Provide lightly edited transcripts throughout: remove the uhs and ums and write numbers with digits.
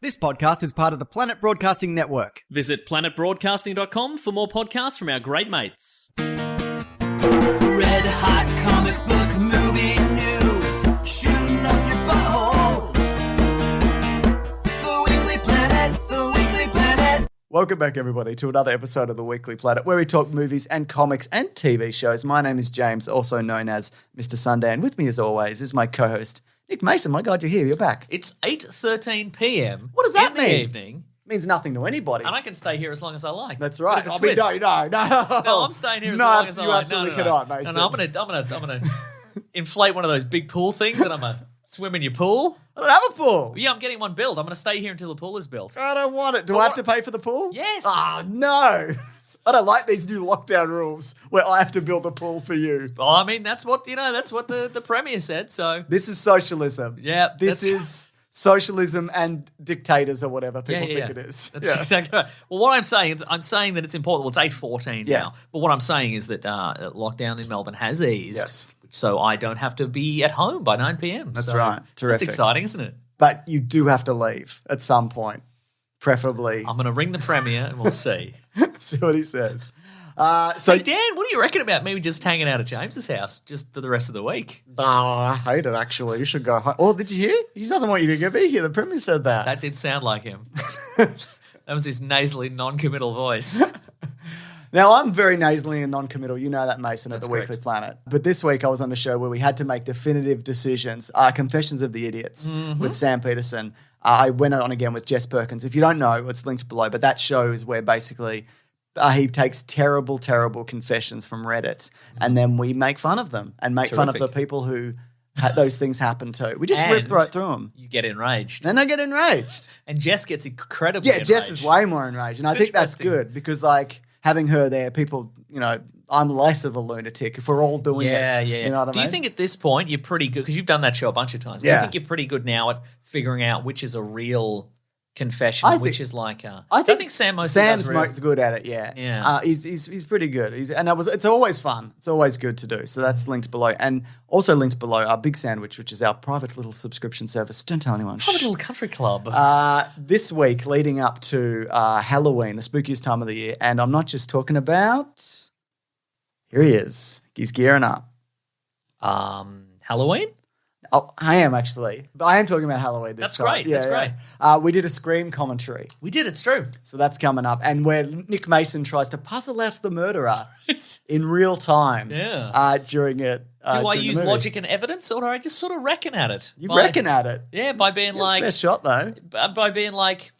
This podcast is part of the Planet Broadcasting Network. Visit planetbroadcasting.com for more podcasts from our great mates. Red hot comic book movie news, shooting up your butthole. The Weekly Planet, The Weekly Planet. Welcome back, everybody, to another episode of The Weekly Planet, where we talk movies and comics and TV shows. My name is James, also known as Mr. Sunday, and with me, as always, is my co-host, Nick Mason. My God, you're here. You're back. It's 8:13 p.m. What does that in mean? the evening. It means nothing to anybody. And I can stay here as long as I like. That's right. Bit of a twist. No. No, I'm staying here as long as I like. You absolutely cannot, Mason. No, I'm gonna inflate one of those big pool things and I'm gonna swim in your pool. I don't have a pool. Yeah, I'm getting one built. I'm gonna stay here until the pool is built. I don't want it. Do I have to pay for the pool? Yes. Oh, no. I don't like these new lockdown rules where I have to build a pool for you. Well, I mean, that's what the Premier said, so. This is socialism. Yeah. This is socialism and dictators or whatever people think it is. That's exactly right. Well, what I'm saying that it's important. Well, it's 8:14 now. But what I'm saying is that lockdown in Melbourne has eased. Yes. So I don't have to be at home by 9 p.m. That's right. Terrific. That's exciting, isn't it? But you do have to leave at some point, preferably. I'm going to ring the Premier and we'll see. See what he says. So, Dan, what do you reckon about maybe just hanging out at James's house just for the rest of the week? I hate it, actually. You should go home. Oh, did you hear? He doesn't want you to be here. The Premier said that. That did sound like him. That was his nasally, non-committal voice. Now, I'm very nasally and non-committal. You know that, Mason, at That's the correct. Weekly Planet. But this week I was on a show where we had to make definitive decisions. Confessions of the Idiots with Sam Peterson. I went on again with Jess Perkins. If you don't know, it's linked below. But that show is where basically he takes terrible, terrible confessions from Reddit and then we make fun of them and make fun of the people who had those things happen to. We just rip right through them. You get enraged. Then I get enraged. And Jess gets incredibly enraged. Jess is way more enraged. And I think that's good because, like, having her there, people, I'm less of a lunatic if we're all doing it. Yeah. You know what I mean? Do you think at this point you're pretty good, because you've done that show a bunch of times, do you think you're pretty good now at figuring out which is a real confession and which is like I think Sam mostly does real. Sam's good at it, yeah. Yeah. He's pretty good. It's always fun. It's always good to do. So that's linked below. And also linked below our Big Sandwich, which is our private little subscription service. Don't tell anyone. Private little country club. This week leading up to Halloween, the spookiest time of the year, and I'm not just talking about... Here he is. He's gearing up. Halloween? Oh, I am actually. But I am talking about Halloween this time. Great. That's great. We did a Scream commentary. We did, it's true. So that's coming up. And where Nick Mason tries to puzzle out the murderer in real time during it. Do I use logic and evidence or do I just sort of reckon at it? You reckon at it? Yeah, by being like... Fair shot, though. By being like,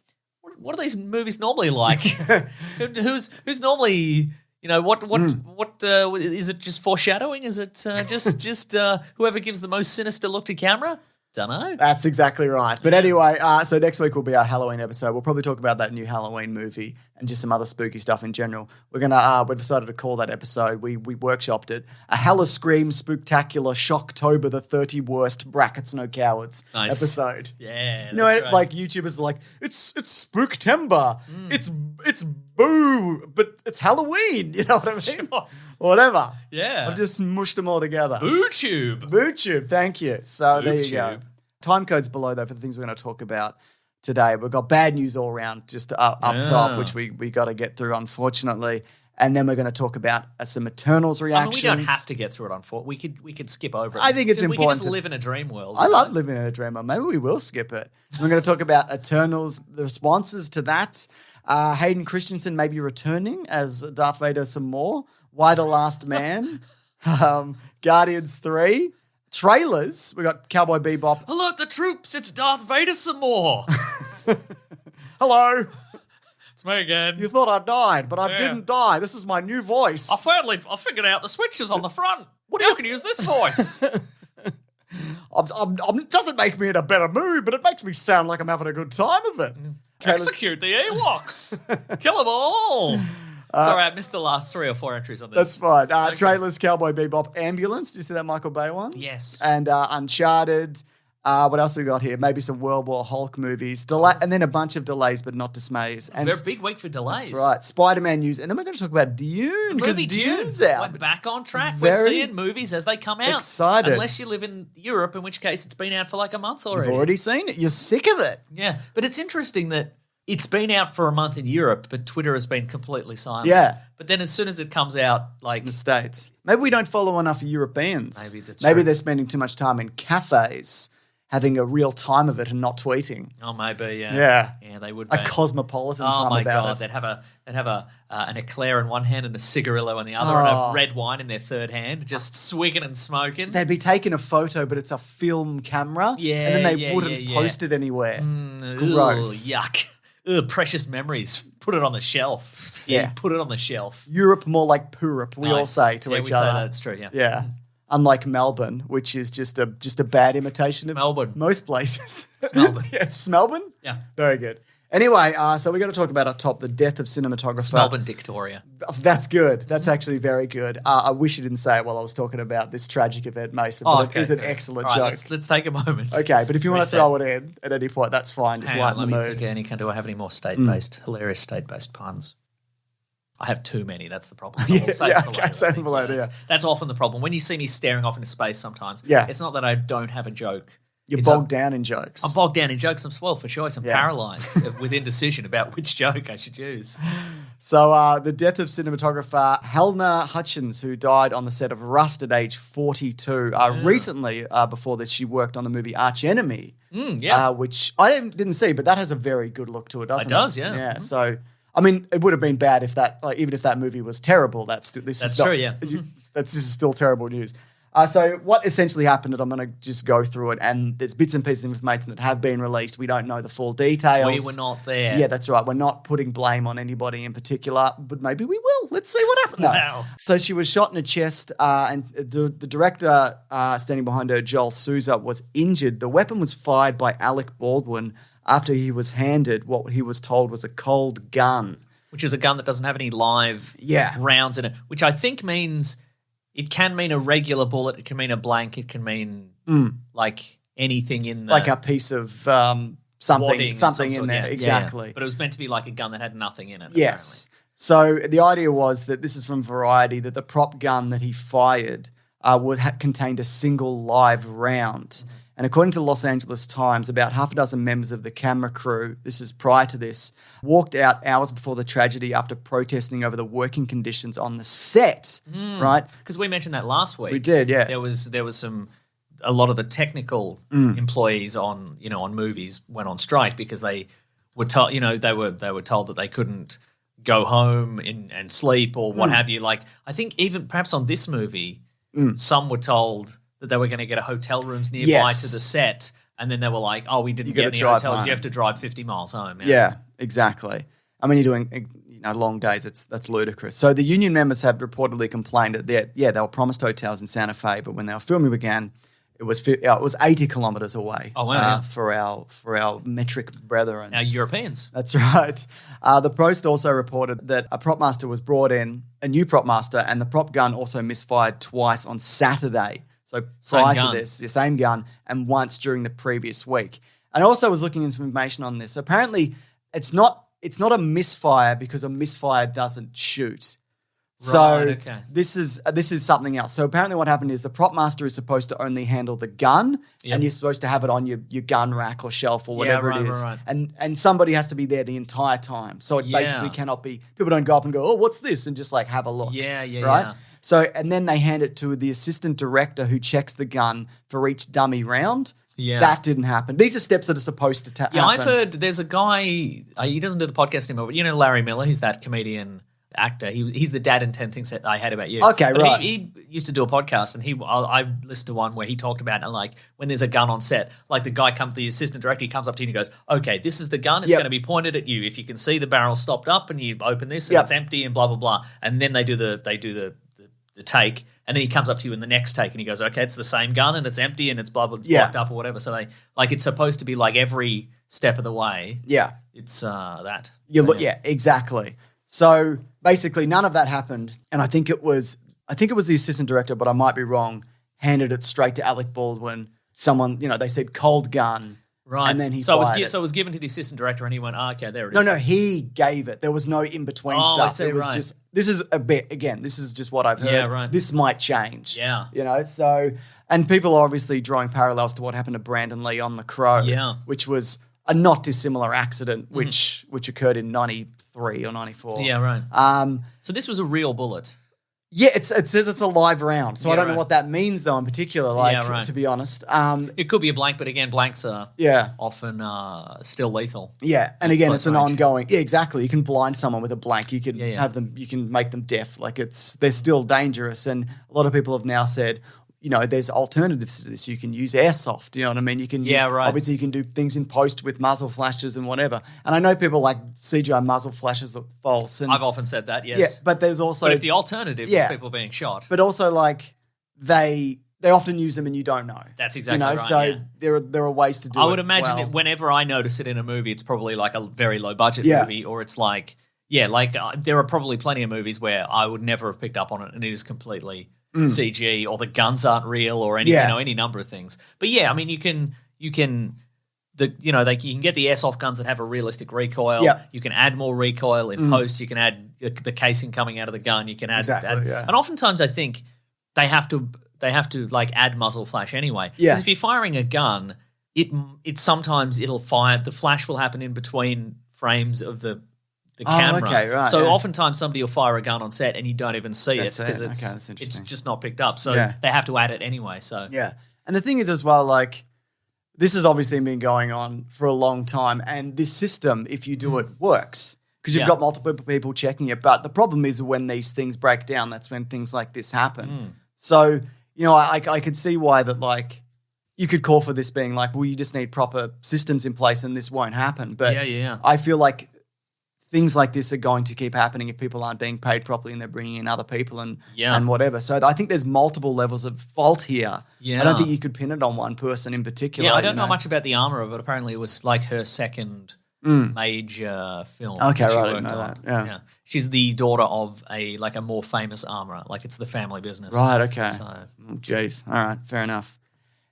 what are these movies normally like? Who's normally... what is it just foreshadowing? Is it just whoever gives the most sinister look to camera? Dunno. That's exactly right. But anyway, so next week will be our Halloween episode. We'll probably talk about that new Halloween movie and just some other spooky stuff in general. We're gonna we've decided to call that episode. We workshopped it a Halla Scream Spooktacular Shocktober, the 30 worst brackets no cowards episode. Yeah, right. Like YouTubers are like it's Spooktember. It's boo, but it's Halloween. You know what I mean? Sure. Whatever. Yeah. I've just mushed them all together. BooTube. Thank you. So there you go. Time codes below, though, for the things we're going to talk about today. We've got bad news all around just up top, which we got to get through, unfortunately. And then we're going to talk about some Eternals reactions. We don't have to get through it, unfortunately. We could skip over it. I think it's important. We can just live in a dream world. I love living in a dream world. Maybe we will skip it. We're going to talk about Eternals, the responses to that. Hayden Christensen maybe returning as Darth Vader some more. Why the Last Man? Guardians 3. Trailers. We got Cowboy Bebop. Alert the troops, it's Darth Vader some more. Hello. It's me again. You thought I died, but I didn't die. This is my new voice. I figured out the switches on the front. I can use this voice. It doesn't make me in a better mood, but it makes me sound like I'm having a good time of it. Execute the Ewoks. Kill them all. Sorry, I missed the last 3 or 4 entries on this. That's fine. Okay. Trailers, Cowboy Bebop, Ambulance. Did you see that Michael Bay one? Yes. And Uncharted, What else we got here? Maybe some World War Hulk movies. And then a bunch of delays, but not dismays. And Very big week for delays. That's right. Spider-Man news. And then we're going to talk about Dune. The movie Dune's Dune out. went back on track. We're seeing movies as they come out. Excited. Unless you live in Europe, in which case it's been out for like a month already. You've already seen it. You're sick of it. Yeah. But it's interesting that it's been out for a month in Europe, but Twitter has been completely silent. Yeah. But then as soon as it comes out, like... In the States. Maybe we don't follow enough Europeans. Maybe that's Maybe true. they're spending too much time in cafes, having a real time of it and not tweeting. Oh, maybe, yeah. Yeah. Yeah, they would A be. cosmopolitan Oh time my about God, it. they'd have an eclair in one hand and a cigarillo in the other, and a red wine in their third hand, just swigging and smoking. They'd be taking a photo, but it's a film camera. Yeah, And then they yeah, wouldn't yeah. post it anywhere. Gross. Yuck. Ugh, precious memories. Put it on the shelf. Yeah. Put it on the shelf. Europe more like Purup, we all Nice. say to yeah, each we other. Say that's true, yeah. Yeah. Unlike Melbourne, which is just a bad imitation of Melbourne. most places. It's Melbourne. Yeah, it's Melbourne? Yeah. Very good. Anyway, so we're going to talk about up top the death of cinematographer. It's Melbourne Victoria. That's good. That's actually very good. I wish you didn't say it while I was talking about this tragic event, Mason. But it is an excellent All right, joke. let's take a moment. Okay, but if you want to Reset. throw it in at any point, that's fine. Just Hang on, lighten let the me mood. think. Do I have any more state-based, hilarious state-based puns? I have too many. That's the problem. So Yeah, we'll save yeah, it for okay, later. save I it think. for later, That's often the problem. When you see me staring off into space sometimes, Yeah. it's not that I don't have a joke. You're It's bogged down in jokes. I'm bogged down in jokes. I'm spoiled for choice. I'm Yeah. paralysed with indecision about which joke I should use. So the death of cinematographer Halyna Hutchins, who died on the set of Rust at age 42. Recently, before this, she worked on the movie Arch Enemy, which I didn't see, but that has a very good look to it, doesn't it? It does, yeah. Yeah, so... I mean, it would have been bad if that, like, even if that movie was terrible. This is true, yeah. This is still terrible news. So what essentially happened, and I'm going to just go through it, and there's bits and pieces of information that have been released. We don't know the full details. We were not there. Yeah, that's right. We're not putting blame on anybody in particular, but maybe we will. Let's see what happens. No. Wow. So she was shot in the chest, and the director standing behind her, Joel Souza, was injured. The weapon was fired by Alec Baldwin after he was handed what he was told was a cold gun. Which is a gun that doesn't have any live Yeah. rounds in it, which I think means it can mean a regular bullet, it can mean a blank, it can mean like anything in the... Like a piece of wadding something of some in sort, there. yeah, Exactly. yeah. But it was meant to be like a gun that had nothing in it. Yes. So the idea was that this is from Variety, that the prop gun that he fired contained a single live round. And according to the Los Angeles Times, about half a dozen members of the camera crew, this is prior to this, walked out hours before the tragedy after protesting over the working conditions on the set, right? Because we mentioned that last week. We did, yeah. There was a lot of the technical employees on movies went on strike because they were told, they were told that they couldn't go home and sleep or what have you. Like, I think even perhaps on this movie, some were told that they were going to get a hotel rooms nearby to the set, and then they were like, "Oh, we didn't get any hotels. home. You have to drive 50 miles home." Yeah, exactly. I mean, you're doing long days. That's ludicrous. So the union members have reportedly complained that they were promised hotels in Santa Fe, but when they were filming began, it was 80 kilometers away. Oh, wow. For our metric brethren. Now Europeans. That's right. The Post also reported that a prop master was brought in, a new prop master, and the prop gun also misfired twice on Saturday. So prior to this, the same gun, and once during the previous week. And I also was looking into some information on this. Apparently, it's not a misfire because a misfire doesn't shoot. So Right, okay. this is something else. So apparently what happened is the prop master is supposed to only handle the gun, and you're supposed to have it on your gun rack or shelf or whatever it is. Right. And somebody has to be there the entire time. So it basically cannot be, people don't go up and go, "Oh, what's this?" and just like have a look. Yeah, Right? yeah. So, and then they hand it to the assistant director who checks the gun for each dummy round. Yeah. That didn't happen. These are steps that are supposed to happen. Yeah, I've heard there's a guy, he doesn't do the podcast anymore, but Larry Miller, he's that comedian actor. He's the dad in 10 Things That I Hate About You. Okay, but right. He used to do a podcast, and I listened to one where he talked about, like, when there's a gun on set, like the assistant director, he comes up to you and he goes, "Okay, this is the gun. It's going to be pointed at you. If you can see the barrel stopped up and you open this and it's empty and blah, blah, blah." And then they do the take, and then he comes up to you in the next take and he goes, "Okay, it's the same gun and it's empty and it's blah, blah, it's blocked up or whatever." So it's supposed to be like every step of the way. Yeah. It's that. Yeah, exactly. So basically none of that happened. And I think it was the assistant director, but I might be wrong, handed it straight to Alec Baldwin, someone, they said cold gun. Right. And then he so fired it was given to the assistant director and he went, okay, there it No, is. he gave it. There was no in-between stuff. I see, it was right. just, this is a bit, again, this is just what I've heard. Yeah, right. This might change. Yeah. So, and people are obviously drawing parallels to what happened to Brandon Lee on The Crow, which was a not dissimilar accident, which occurred in 93 or 94. Yeah, right. So this was a real bullet. Yeah, it says it's a live round, so I don't know right. what that means though in particular, to be honest. It could be a blank, but again, blanks are often still lethal. Yeah, and again, it's an range. ongoing. Yeah, exactly. You can blind someone with a blank. You can have them. You can make them deaf. They're still dangerous. And a lot of people have now said, there's alternatives to this. You can use airsoft. You know what I mean? You can use, obviously you can do things in post with muzzle flashes and whatever. And I know people like CGI muzzle flashes look false. And I've often said that, yes. Yeah, but there's also if the alternative is people being shot. But also they often use them and you don't know. That's exactly right. So there are ways to do it. I would imagine that whenever I notice it in a movie, it's probably like a very low budget movie, or it's there are probably plenty of movies where I would never have picked up on it, and it is completely CG, or the guns aren't real, or any any number of things. But yeah, I mean, you can get the airsoft guns that have a realistic recoil. Yeah. You can add more recoil in post. You can add the casing coming out of the gun. You can add, Exactly, and oftentimes I think they have to add muzzle flash anyway. Yeah. Because if you're firing a gun, it sometimes it'll fire. The flash will happen in between frames of the camera. Okay, right, so oftentimes somebody will fire a gun on set and you don't even see it That's because it. it's Okay, that's interesting. just not picked up. So Yeah. they have to add it anyway. So Yeah. And the thing is as well, this has obviously been going on for a long time. And this system, if you do it, works. Because you've got multiple people checking it. But the problem is when these things break down, that's when things like this happen. So, I could see why that, you could call for this being well, you just need proper systems in place and this won't happen. But I feel like things like this are going to keep happening if people aren't being paid properly and they're bringing in other people and whatever. So I think there's multiple levels of fault here. Yeah. I don't think you could pin it on one person in particular. Yeah, I don't know much about the armorer, but apparently it was her second major film. Okay, that she right, I didn't worked know on. that. Yeah. She's the daughter of a more famous armorer. It's the family business. Right, okay. So Jeez. All right, fair enough.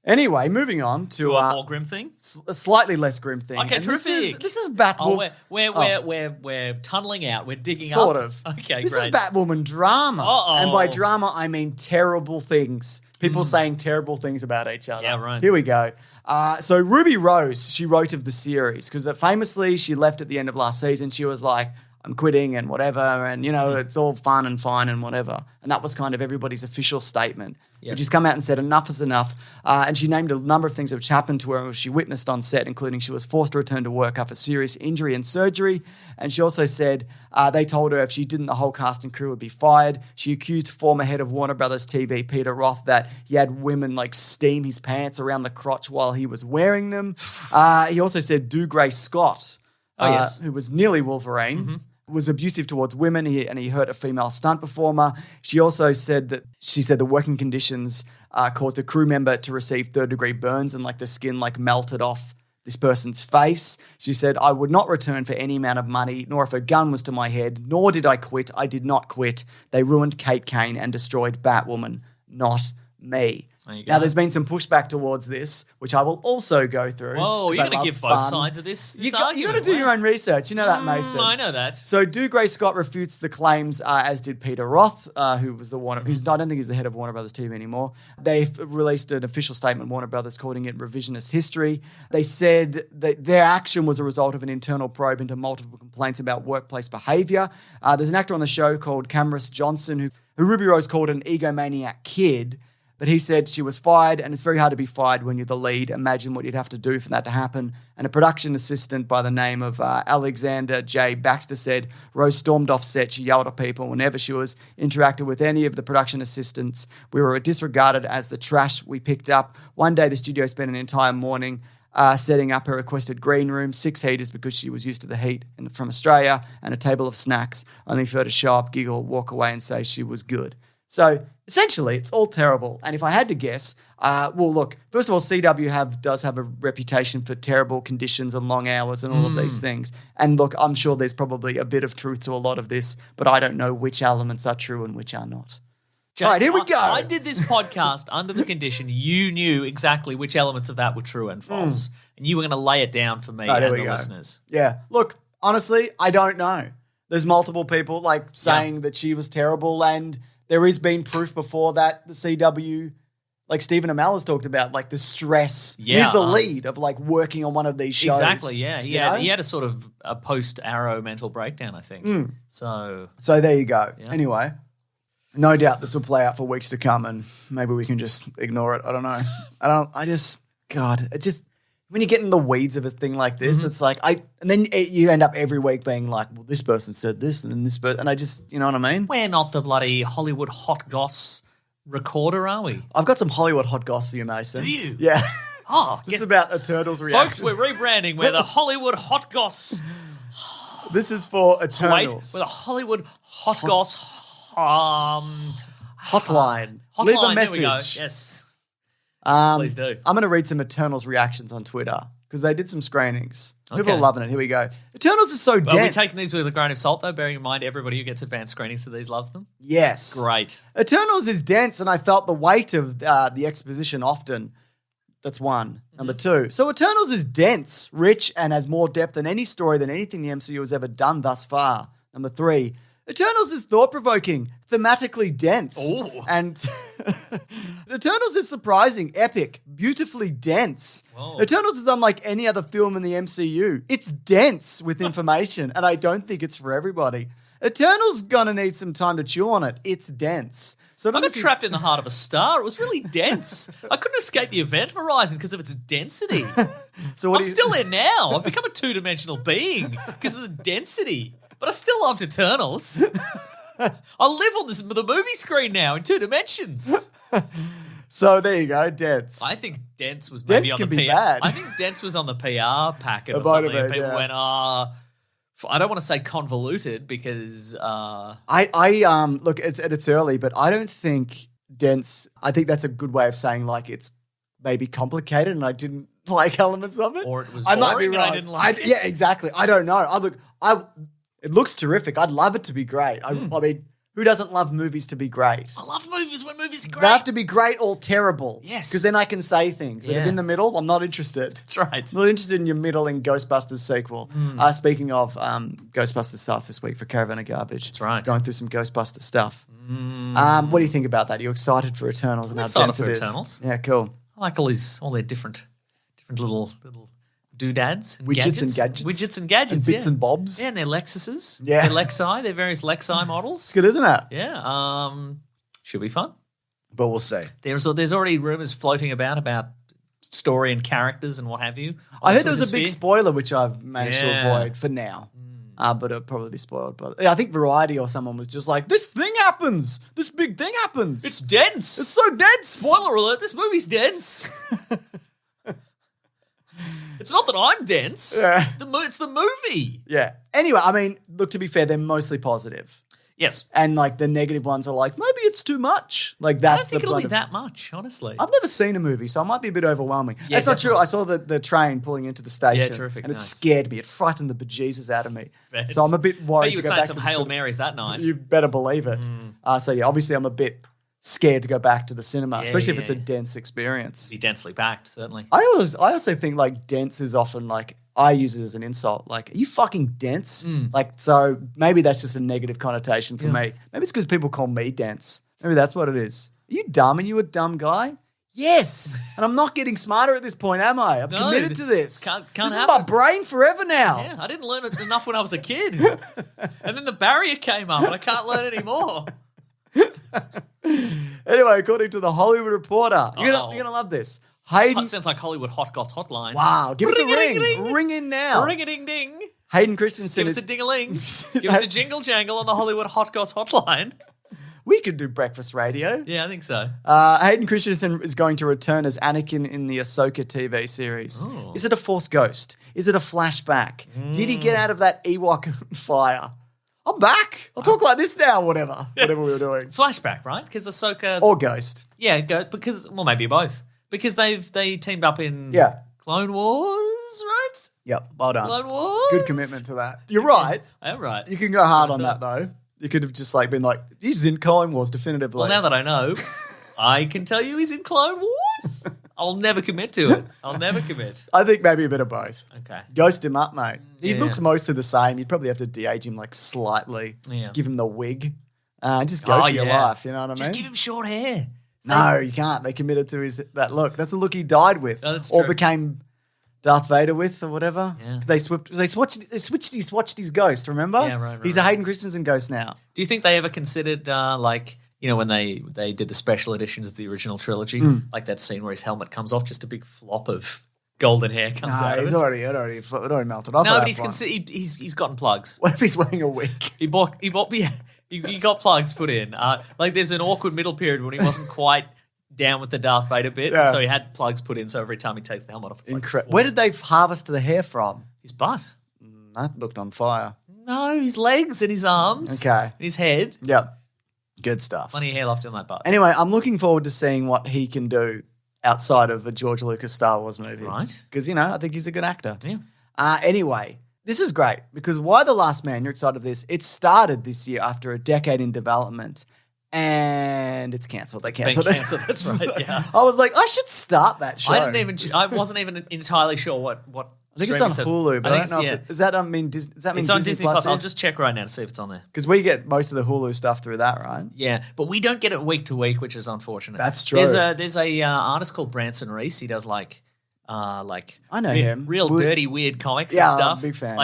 Anyway, moving on to a more grim thing. a slightly less grim thing. Okay, And terrific. This is Batwoman. We're tunneling out. We're digging Sort up. of. Okay, This great. is Batwoman Drama. Uh-oh. And by drama, I mean terrible things. People saying terrible things about each other. Yeah, right. Here we go. So Ruby Rose, she wrote of the series because famously she left at the end of last season. She was like, I'm quitting and whatever, and it's all fun and fine and whatever. And that was kind of everybody's official statement. Yes. But she's come out and said enough is enough. And she named a number of things which happened to her and she witnessed on set, including she was forced to return to work after serious injury and surgery. And she also said they told her if she didn't, the whole cast and crew would be fired. She accused former head of Warner Brothers TV, Peter Roth, that he had women steam his pants around the crotch while he was wearing them. He also said Dougray Scott, who was nearly Wolverine, was abusive towards women, and he hurt a female stunt performer. She also said the working conditions caused a crew member to receive third-degree burns and the skin melted off this person's face. She said, I would not return for any amount of money, nor if a gun was to my head, nor did I quit. I did not quit. They ruined Kate Kane and destroyed Batwoman, not me. Now, there's been some pushback towards this, which I will also go through. Whoa, you're going to give both sides of this argument. You got to do your own research. You know that, Mason. I know that. So Dougray Scott refutes the claims, as did Peter Roth, who was I don't think he's the head of Warner Brothers TV anymore. They've released an official statement, Warner Brothers, calling it revisionist history. They said that their action was a result of an internal probe into multiple complaints about workplace behavior. There's an actor on the show called Cameron Johnson who Ruby Rose called an egomaniac kid. But he said she was fired, and it's very hard to be fired when you're the lead. Imagine what you'd have to do for that to happen. And a production assistant by the name of Alexander J. Baxter said Rose stormed off set. She yelled at people whenever she was interacted with any of the production assistants. We were disregarded as the trash we picked up. One day, the studio spent an entire morning setting up her requested green room, 6 heaters because she was used to the heat from Australia, and a table of snacks, only for her to show up, giggle, walk away, and say she was good. So essentially, it's all terrible. And if I had to guess, look, first of all, CW does have a reputation for terrible conditions and long hours and all of these things. And look, I'm sure there's probably a bit of truth to a lot of this, but I don't know which elements are true and which are not. James, All right, here we go. I did this podcast under the condition you knew exactly which elements of that were true and false, and you were going to lay it down for me Right, and here the we go. listeners. Yeah. Look, honestly, I don't know. There's multiple people like saying that she was terrible, and there has been proof before that the CW, like Stephen Amell has talked about, like the stress. Yeah. He's the lead of like working on one of these shows. Exactly, yeah. you know? He had a sort of a post-Arrow mental breakdown, I think. So there you go. Yeah. Anyway, no doubt this will play out for weeks to come, and maybe we can just ignore it. I don't know. It just when you get in the weeds of a thing like this, it's like and then you end up every week being like, well, this person said this, and then this person, and I just, you know what I mean? we're not the bloody Hollywood hot goss recorder, are we? I've got some Hollywood hot goss for you, Mason. Do you? Yeah. Oh, This is guess- about Eternals reaction. folks, we're rebranding. We're the Hollywood hot goss. This is for Wait, Eternals. we're the Hollywood hot goss Hotline. hotline. Leave a There message. we go. Yes. Please do. I'm going to read some Eternals reactions on Twitter because they did some screenings. People Okay. are loving it. Here we go. Eternals is so Well, we're dense. taking these with a grain of salt, though, bearing in mind everybody who gets advanced screenings to these loves them. Yes. Great. Eternals is dense, and I felt the weight of the exposition often. That's one. Number two. So Eternals is dense, rich, and has more depth than any story than anything the MCU has ever done thus far. Number three. Eternals is thought-provoking, thematically dense. Ooh. And Eternals is surprising, epic, beautifully dense. Whoa. Eternals is unlike any other film in the MCU. It's dense with information, and I don't think it's for everybody. Eternals gonna need some time to chew on it. It's dense. So I got trapped in the heart of a star. It was really dense. I couldn't escape the event horizon because of its density. So what I'm do you- still there now. I've become a two-dimensional being because of the density. But I still loved Eternals. I live on the movie screen now in 2 dimensions. So there you go, dense. I think dense was maybe Dense on can the be PR. bad. I think dense was on the PR packet or It might have something. And been, people yeah. went, I don't want to say convoluted because I look, it's early, but I don't think dense. I think that's a good way of saying like it's maybe complicated, and I didn't like elements of it, Or it was I might be boring and I wrong. didn't like it. Yeah, exactly. I don't know. It looks terrific. I'd love it to be great. I mean, who doesn't love movies to be great? I love movies when movies are great. They have to be great or terrible. Yes. Because then I can say things. But if Yeah. in the middle, I'm not interested. That's right. Not interested in your middling Ghostbusters sequel. Speaking of, Ghostbusters starts this week for Caravan of Garbage. That's right. Going through some Ghostbuster stuff. What do you think about that? Are you excited for Eternals and how excited dense for it is? Eternals. Yeah, cool. I like all their different little doodads, and Widgets and gadgets. widgets and gadgets, And bits yeah. and bobs. Yeah, and their Lexuses, Yeah. their Lexi, their various Lexi models. It's good, isn't it? Yeah, should be fun. But we'll see. There's already rumors floating about story and characters and what have you. I on heard there was a big Twittersphere. spoiler, which I've managed to Yeah. avoid for now. But it'll probably be spoiled. But I think Variety or someone was just like, this thing happens. This big thing happens. It's dense. It's so dense. Spoiler alert: this movie's dense. It's not that I'm dense. Yeah. It's the movie. Yeah. Anyway, I mean, look, to be fair, they're mostly positive. Yes. And like the negative ones are like, maybe it's too much. Like I don't that's think the it'll be point of- that much, honestly. I've never seen a movie, so it might be a bit overwhelming. Yeah, That's not true. definitely. I saw the train pulling into the station. Yeah, terrific, And it nice. scared me. It frightened the bejesus out of me. Bet. So I'm a bit worried Bet you to were go saying back some to the Hail cinema. Marys that night. You better believe it. So yeah, obviously I'm a bit scared to go back to the cinema, especially if yeah, it's a yeah. dense experience. Be densely packed, certainly. I also think like dense is often like I use it as an insult. Like, are you fucking dense? Like, so maybe that's just a negative connotation for me. Maybe it's because people call me dense. Maybe that's what it is. Are you dumb? Are you a dumb guy? Yes. And I'm not getting smarter at this point, am I? I'm No, committed to this. can't this is happen. my brain forever now. Yeah, I didn't learn it enough when I was a kid. And then the barrier came up and I can't learn anymore. Anyway, according to the Hollywood Reporter, you're gonna love this. Hayden, Sounds like Hollywood Hot Goss Hotline. wow, give us a ring. Ring-a-ding-a-ding. Ring in now. Ring-a-ding-ding. Hayden Christensen Give us is a ding-a-ling. Give us a jingle-jangle on the Hollywood Hot Goss Hotline. we could do breakfast radio. Yeah, I think so. Hayden Christensen is going to return as Anakin in the Ahsoka TV series. Oh. Is it a Force ghost? Is it a flashback? Did he get out of that Ewok fire? I'm back. I'll talk like this now, whatever we were doing. Flashback, right? Because Ahsoka... Or ghost. Yeah, well, maybe both. Because they teamed up in Yeah. Clone Wars, right? Yep, well done. Clone Wars? Good commitment to that. You're right. I am right. You can go hard That's on what I that, though. You could have just like been like, he's in Clone Wars definitively. Well, now that I know, I can tell you he's in Clone Wars. I'll never commit to it. I'll never commit. I think maybe a bit of both. Okay. Ghost him up, mate. He Yeah. looks mostly the same. You'd probably have to de-age him like slightly. Yeah. Give him the wig. Just go for your life, you know what I mean? Just give him short hair. No, you can't. They committed to that look. That's the look he died with. Oh, that's or true. became Darth Vader with or whatever. Yeah. They switched his ghost, remember? Yeah, right, He's right. a Hayden Christensen ghost now. Do you think they ever considered, when they did the special editions of the original trilogy, like that scene where his helmet comes off, just a big flop of golden hair comes out of He's it? already melted off. No, at but that he's point. he's gotten plugs. What if he's wearing a wig? He got plugs put in. Like there's an awkward middle period when he wasn't quite down with the Darth Vader bit, Yeah. so he had plugs put in. So every time he takes the helmet off, it's Incredible. Where did they harvest the hair from? his butt? That looked on fire. No, his legs and his arms. Okay. And his head. Yep. Good stuff. Plenty of hair left on that butt. Anyway, I'm looking forward to seeing what he can do outside of a George Lucas Star Wars movie. Right. Because, I think he's a good actor. Yeah. Anyway, this is great because Why the Last Man, you're excited of this. It started this year after a decade in development and it's cancelled. They cancelled it. cancelled, that's right, yeah. I was like, I should start that show. I wasn't even entirely sure what I think it's on streaming Hulu, but I don't know yeah. if does that mean Disney It's on Disney Plus. yet? I'll just check right now to see if it's on there. Because we get most of the Hulu stuff through that, right? Yeah, but we don't get it week to week, which is unfortunate. That's true. There's a artist called Branson Reese. He does I know him. real dirty, weird comics Yeah, and stuff. I'm a big fan,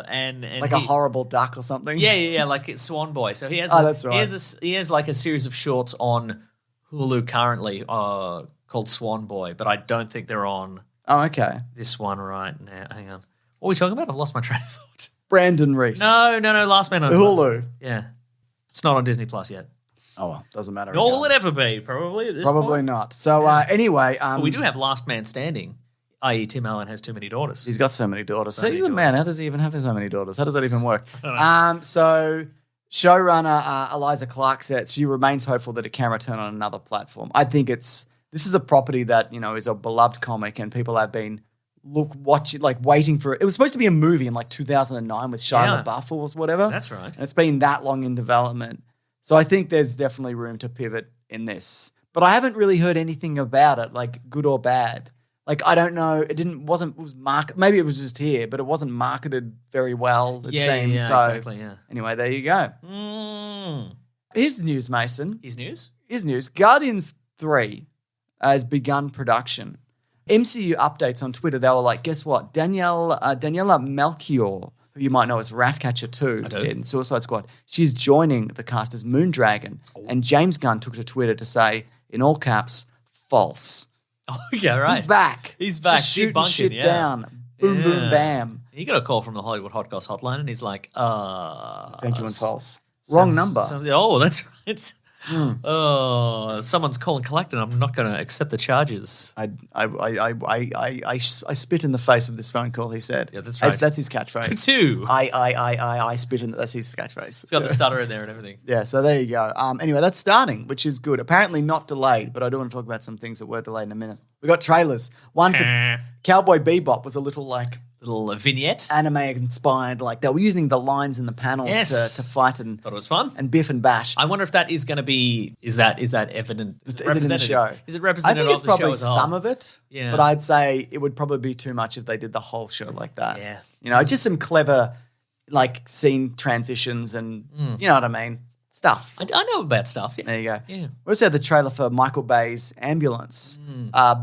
And Like a horrible duck or something. yeah, like it's Swan Boy. So he has that's right. he has like a series of shorts on Hulu currently called Swan Boy, but I don't think they're on Oh, okay. this one right now. Hang on. What are we talking about? I've lost my train of thought. Brandon Reese. No, Last Man on Hulu. Yeah. It's not on Disney Plus yet. Oh, well, doesn't matter. Nor again. will it ever be, probably. At this Probably point. not. So anyway, But we do have Last Man Standing, i.e. Tim Allen has too many daughters. he's got so many daughters. So So many he's a man. daughters. How does he even have so many daughters? How does that even work? So showrunner Eliza Clark said she remains hopeful that it can return on another platform. I think this is a property that is a beloved comic, and people have been waiting for it. It was supposed to be a movie in 2009 with Shia LaBeouf or whatever. That's right. And it's been that long in development. So I think there's definitely room to pivot in this. But I haven't really heard anything about it, like good or bad. I don't know. Maybe it was just here, but it wasn't marketed very well, it seems. So exactly, yeah. anyway, there you go. Here's the news, Mason. His news? Here's news. Guardians 3 has begun production. MCU updates on Twitter, they were like, guess what? Daniela Melchior, who you might know as Ratcatcher 2 in Suicide Squad, she's joining the cast as Moondragon. And James Gunn took to Twitter to say, in all caps, false. Oh, yeah, right. He's back. He's back. Just shooting Debunking, shit yeah. down. Boom, boom, bam. He got a call from the Hollywood Hot Goss hotline, and he's like, Thank you and false. Wrong number. Oh, that's right. Oh, someone's calling collect, and I'm not going to accept the charges. I spit in the face of this phone call, he said. Yeah, that's right. That's his catchphrase. Two. I spit in, that's his catchphrase. It's got the stutter in there and everything. Yeah, so there you go. Anyway, that's starting, which is good. Apparently not delayed, but I do want to talk about some things that were delayed in a minute. We got trailers. One for Cowboy Bebop was a little Little vignette. anime inspired, they were using the lines in the panels Yes. to fight and Thought it was fun. biff and bash. I wonder if that is going to be. Is that evident? Is it in the show? Is it I representative think it's of the show probably as a whole? some of it, Yeah. but I'd say it would probably be too much if they did the whole show like that. Yeah. Just some clever, scene transitions and you know what I mean, stuff. I know about stuff. Yeah. There you go. Yeah. We also had the trailer for Michael Bay's Ambulance,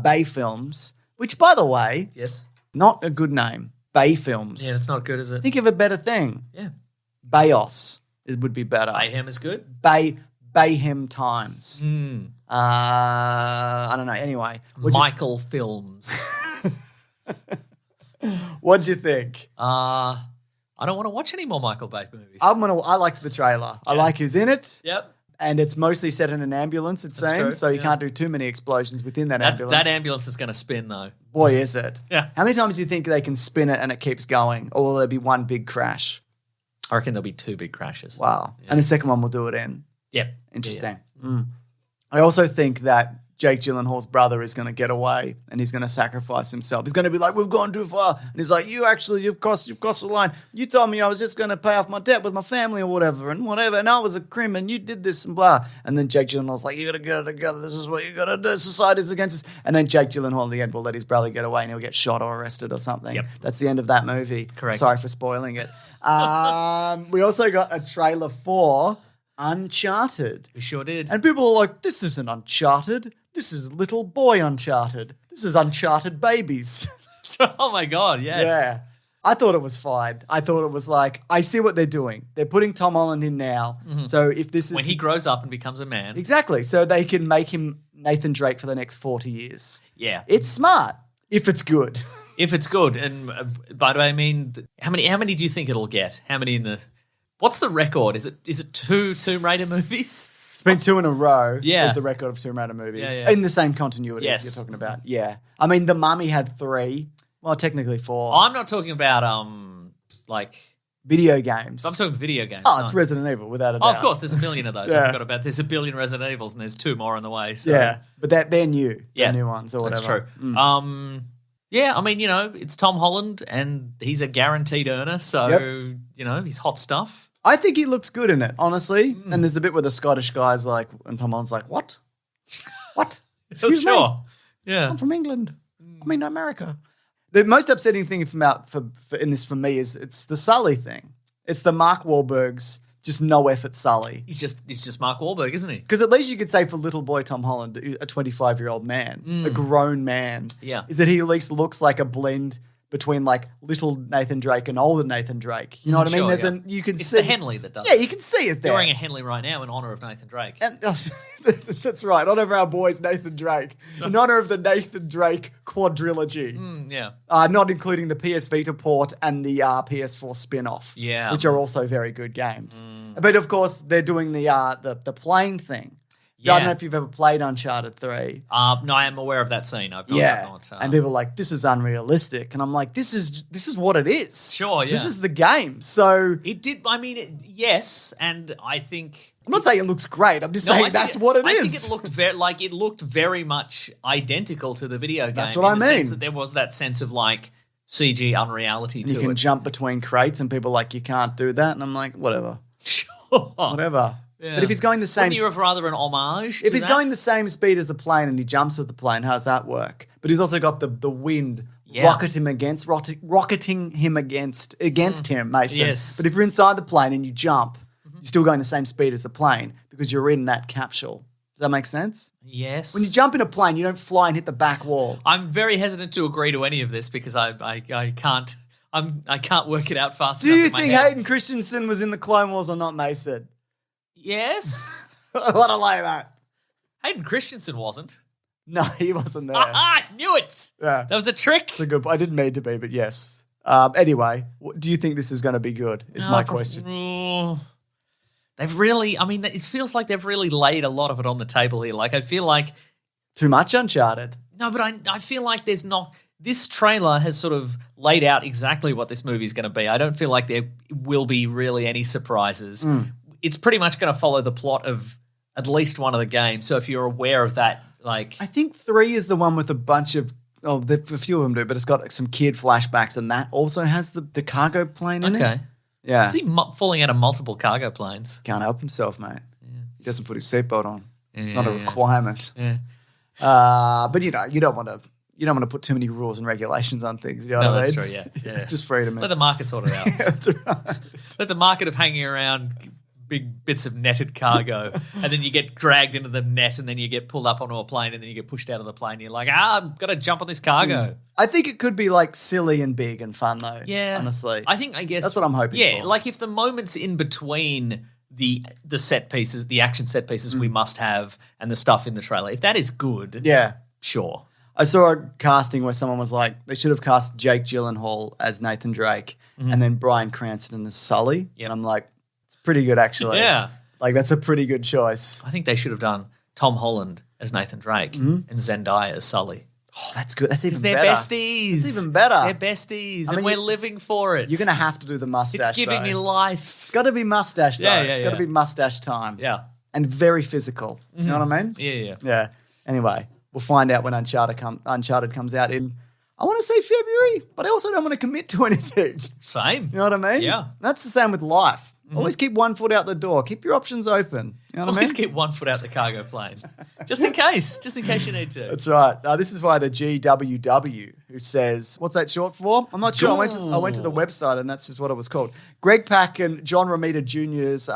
Bay Films, which, by the way, Yes. not a good name. Bay Films. Yeah, it's not good, is it? Think of a better thing. Yeah. Bayos would be better. Mayhem is good. Bayhem Times. I don't know. Anyway, Michael Films. what'd you think? I don't want to watch any more Michael Bay movies. I like the trailer. I like who's in it. Yep. And it's mostly set in an ambulance, it seems. true, So you yeah. can't do too many explosions within that ambulance. That ambulance is going to spin, though. Boy, is it. Yeah. How many times do you think they can spin it and it keeps going? Or will there be one big crash? I reckon there'll be two big crashes. Wow. And the second one will do it in. Yep. Interesting. I also think that Jake Gyllenhaal's brother is going to get away and he's going to sacrifice himself. He's going to be like, we've gone too far. And he's like, you've crossed the line. You told me I was just going to pay off my debt with my family or whatever. And I was a crim and you did this and blah. And then Jake Gyllenhaal's like, you got to get it together. This is what you got to do. Society's against us. And then Jake Gyllenhaal in the end will let his brother get away and he'll get shot or arrested or something. Yep. That's the end of that movie. Correct. Sorry for spoiling it. We also got a trailer for Uncharted. We sure did. And people are like, this isn't Uncharted. This is Little Boy Uncharted. This is Uncharted Babies. Oh my God, yes. Yeah. I thought it was fine. I thought it was like, I see what they're doing. They're putting Tom Holland in now. So if this is... When he grows up and becomes a man. Exactly. So they can make him Nathan Drake for the next 40 years. Yeah. It's smart if it's good. If it's good. And by the way, I mean, how many do you think it'll get? How many in the... What's the record? Is it 2 Tomb Raider movies? It's been 2 in a row. Yeah. As the record of Tomb Raider movies. Yeah. In the same continuity Yes. you're talking about. Yeah. I mean, The Mummy had 3. Well, technically 4. I'm not talking about, like... Video games. I'm talking video games. Oh, it's Resident Evil, without a doubt. Oh, of course, there's a million of those. Yeah. I forgot about there's a billion Resident Evils and there's 2 more on the way. So. Yeah, but they're new. Yeah. They're new ones or whatever. That's true. Yeah, I mean, it's Tom Holland and he's a guaranteed earner. So, he's hot stuff. I think he looks good in it, honestly. And there's the bit where the Scottish guy's like, and Tom Holland's like, what? What? So Excuse me? sure. Yeah. I'm from England. I mean, America. The most upsetting thing in this for me is it's the Sully thing. It's the Mark Wahlberg's just no effort Sully. He's just Mark Wahlberg, isn't he? Because at least you could say for little boy Tom Holland, a 25-year-old man, a grown man, Yeah. is that he at least looks like a blend between like little Nathan Drake and older Nathan Drake. You know what I mean? Sure, You can It's see the Henley that does Yeah, it. you can see it there. You're wearing a Henley right now in honor of Nathan Drake. And, that's right. In honor of our boys, Nathan Drake. In honor of the Nathan Drake quadrilogy. Yeah. Not including the PS Vita port and the PS4 spin-off. Yeah. Which are also very good games. But of course, they're doing the plane thing. Yeah. I don't know if you've ever played Uncharted 3. No, I am aware of that scene. I've not. And people are like, this is unrealistic. And I'm like, this is what it is. Sure, yeah. This is the game. So It did. I mean, yes, and I think I'm not saying it looks great. I'm just saying that's what it is. I think it looked very much identical to the video game. That's what I in the sense mean. that there was that sense of like CG unreality to you can it. jump between crates and people are like, you can't do that. And I'm like, whatever. Sure. Whatever. Yeah. But if he's going the same Wouldn't you have rather an homage? If to he's that? going the same speed as the plane and he jumps with the plane, how's that work? But he's also got the wind Yeah. rocketing him against him, Mason. Yes. But if you're inside the plane and you jump, you're still going the same speed as the plane because you're in that capsule. Does that make sense? Yes. When you jump in a plane, you don't fly and hit the back wall. I'm very hesitant to agree to any of this because I can't work it out fast Do enough you in my think head. Hayden Christensen was in the Clone Wars or not, Mason? Yes. What a lay that. Hayden Christensen wasn't. No, he wasn't there. I knew it. Yeah. That was a trick. It's a good. I didn't mean to be, but yes. Anyway, do you think this is going to be good? Is my question. They've really, I mean, it feels like they've really laid a lot of it on the table here. Like, I feel like, Too much Uncharted. no, but I feel like there's not, this trailer has sort of laid out exactly what this movie is going to be. I don't feel like there will be really any surprises. It's pretty much going to follow the plot of at least one of the games. So if you're aware of that, like, I think 3 is the one with a bunch of, a few of them do, but it's got some kid flashbacks, and that also has the cargo plane in it. okay. Yeah. Is he falling out of multiple cargo planes? Can't help himself, mate. He doesn't put his seatbelt on. It's not a Yeah. requirement. Yeah. But you don't want to put too many rules and regulations on things. You know No, what I that's mean? true, yeah. It's just freedom. Let the market sort it out. That's right. Let the market of hanging around big bits of netted cargo, and then you get dragged into the net, and then you get pulled up onto a plane, and then you get pushed out of the plane. You're like, I've got to jump on this cargo. I think it could be like silly and big and fun though. Yeah, honestly, I guess that's what I'm hoping Yeah, for. like if the moments in between the set pieces, the action set pieces we must have, and the stuff in the trailer, if that is good, yeah. sure. I saw a casting where someone was like, they should have cast Jake Gyllenhaal as Nathan Drake and then Bryan Cranston as Sully. Yep. And I'm like, it's pretty good actually. Yeah. Like that's a pretty good choice. I think they should have done Tom Holland as Nathan Drake and Zendaya as Sully. Oh, that's good. That's even They're better. besties. It's even better. They're besties, I and mean, we're living for it. You're going to have to do the mustache. It's giving though. me life. It's got to be mustache though. Yeah, yeah, It's got to yeah. be mustache time. Yeah. And very physical. You know what I mean? Yeah, yeah. Yeah. Anyway, we'll find out when Uncharted comes out in, I want to say February, but I also don't want to commit to anything. Same. You know what I mean? Yeah. That's the same with life. Always keep one foot out the door. Keep your options open. You know what I Always mean? keep one foot out the cargo plane. Just in case you need to. That's right. This is why the GWW, who says, what's that short for? I'm not sure. I went to the website and that's just what it was called. Greg Pak and John Romita Jr.'s,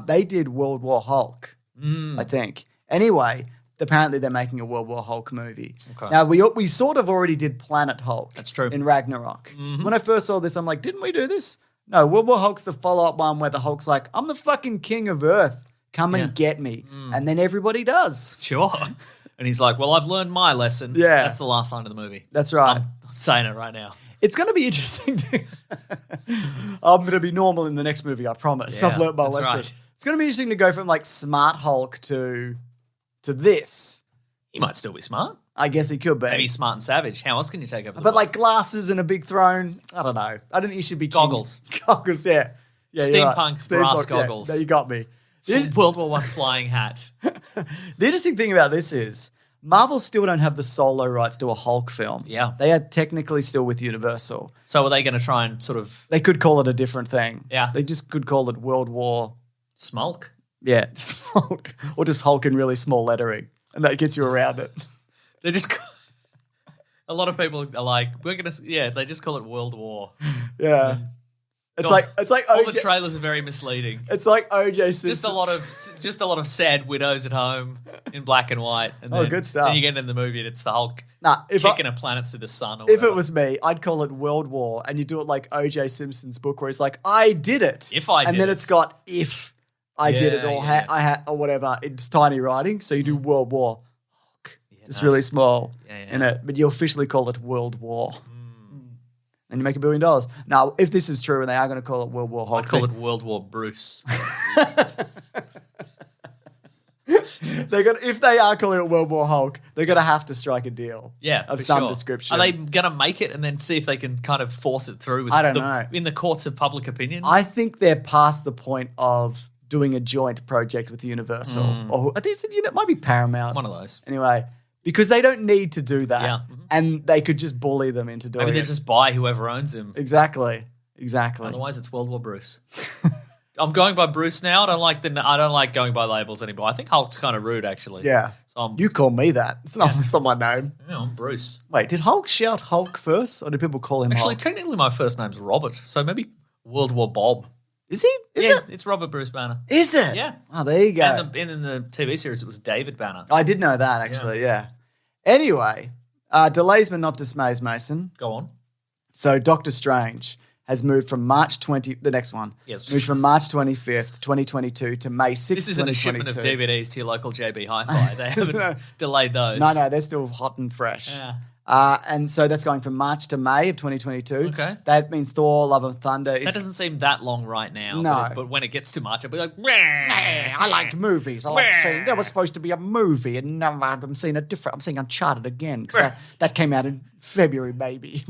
they did World War Hulk, I think. Anyway, apparently they're making a World War Hulk movie. Okay. Now, we sort of already did Planet Hulk. That's true. In Ragnarok. So when I first saw this, I'm like, didn't we do this? No, World War Hulk's the follow-up one where the Hulk's like, I'm the fucking king of Earth. Come and get me. And then everybody does. Sure. And he's like, well, I've learned my lesson. Yeah. That's the last line of the movie. That's right. I'm saying it right now. It's going to be interesting. I'm going to be normal in the next movie, I promise. Yeah, I've learned my that's lesson. right. It's going to be interesting to go from like Smart Hulk to this. He might still be smart. I guess he could be. Maybe smart and savage. How else can you take over the But world? like glasses and a big throne, I don't know. I don't think you should be Goggles. Goggles, yeah. Yeah, you're right. Steampunk brass goggles. Yeah, you got me. World War I flying hat. The interesting thing about this is Marvel still don't have the solo rights to a Hulk film. Yeah. They are technically still with Universal. So are they going to try and sort of They could call it a different thing. Yeah. They just could call it World War. smulk? Yeah, just Hulk. Or just Hulk in really small lettering. And that gets you around it. They just a lot of people are like, we're going to, they just call it World War. Yeah. It's like all OJ, the trailers are very misleading. it's like OJ Simpson. Just a lot of sad widows at home in black and white. And then, good stuff. Then you get in the movie and it's the Hulk If kicking a planet through the sun. Or If whatever. it was me, I'd call it World War, and you do it like O.J. Simpson's book, where he's like, "I did it." If I and did then it. it's got "if I did it" or Yeah, I had or whatever. It's tiny writing, so you do World War, just nice. really small Yeah. in it, but you officially call it World War, and you make $1 billion. Now, if this is true, and they are going to call it World War Hulk, I'd call it World War Bruce. if they are calling it World War Hulk, they're going to have to strike a deal, Yeah, of for some sure. description. Are they going to make it and then see if they can kind of force it through? With I don't know. In the courts of public opinion? I think they're past the point of doing a joint project with Universal. Or I think it might be Paramount. One of those. Anyway, because they don't need to do that. Yeah. And they could just bully them into doing Maybe it. they just buy whoever owns him. Exactly. Otherwise, it's World War Bruce. I'm going by Bruce now. I don't like going by labels anymore. I think Hulk's kind of rude, actually. Yeah. So You call me that. It's not my name. I'm Bruce. Wait, did Hulk shout Hulk first? Or did people call him Actually, Hulk? technically, my first name's Robert, so maybe World War Bob. Is he? It's Robert Bruce Banner. Is it? Yeah. Oh, there you go. And in the TV series, it was David Banner. I did know that, actually, yeah. Anyway, delays but not dismays, Mason. Go on. So Doctor Strange has moved from the next one. Yes. Moved from March 25th, 2022 to May 6th, This isn't a shipment of 2022. DVDs to your local JB Hi-Fi. They haven't delayed those. No, they're still hot and fresh. Yeah. And so that's going from March to May of 2022. Okay. That means Thor, Love and Thunder is... That doesn't seem that long right now. No. But when it gets to March, I'll be like, I like movies. I like seeing... There was supposed to be a movie, and now I'm seeing I'm seeing Uncharted again, because that came out in February, maybe.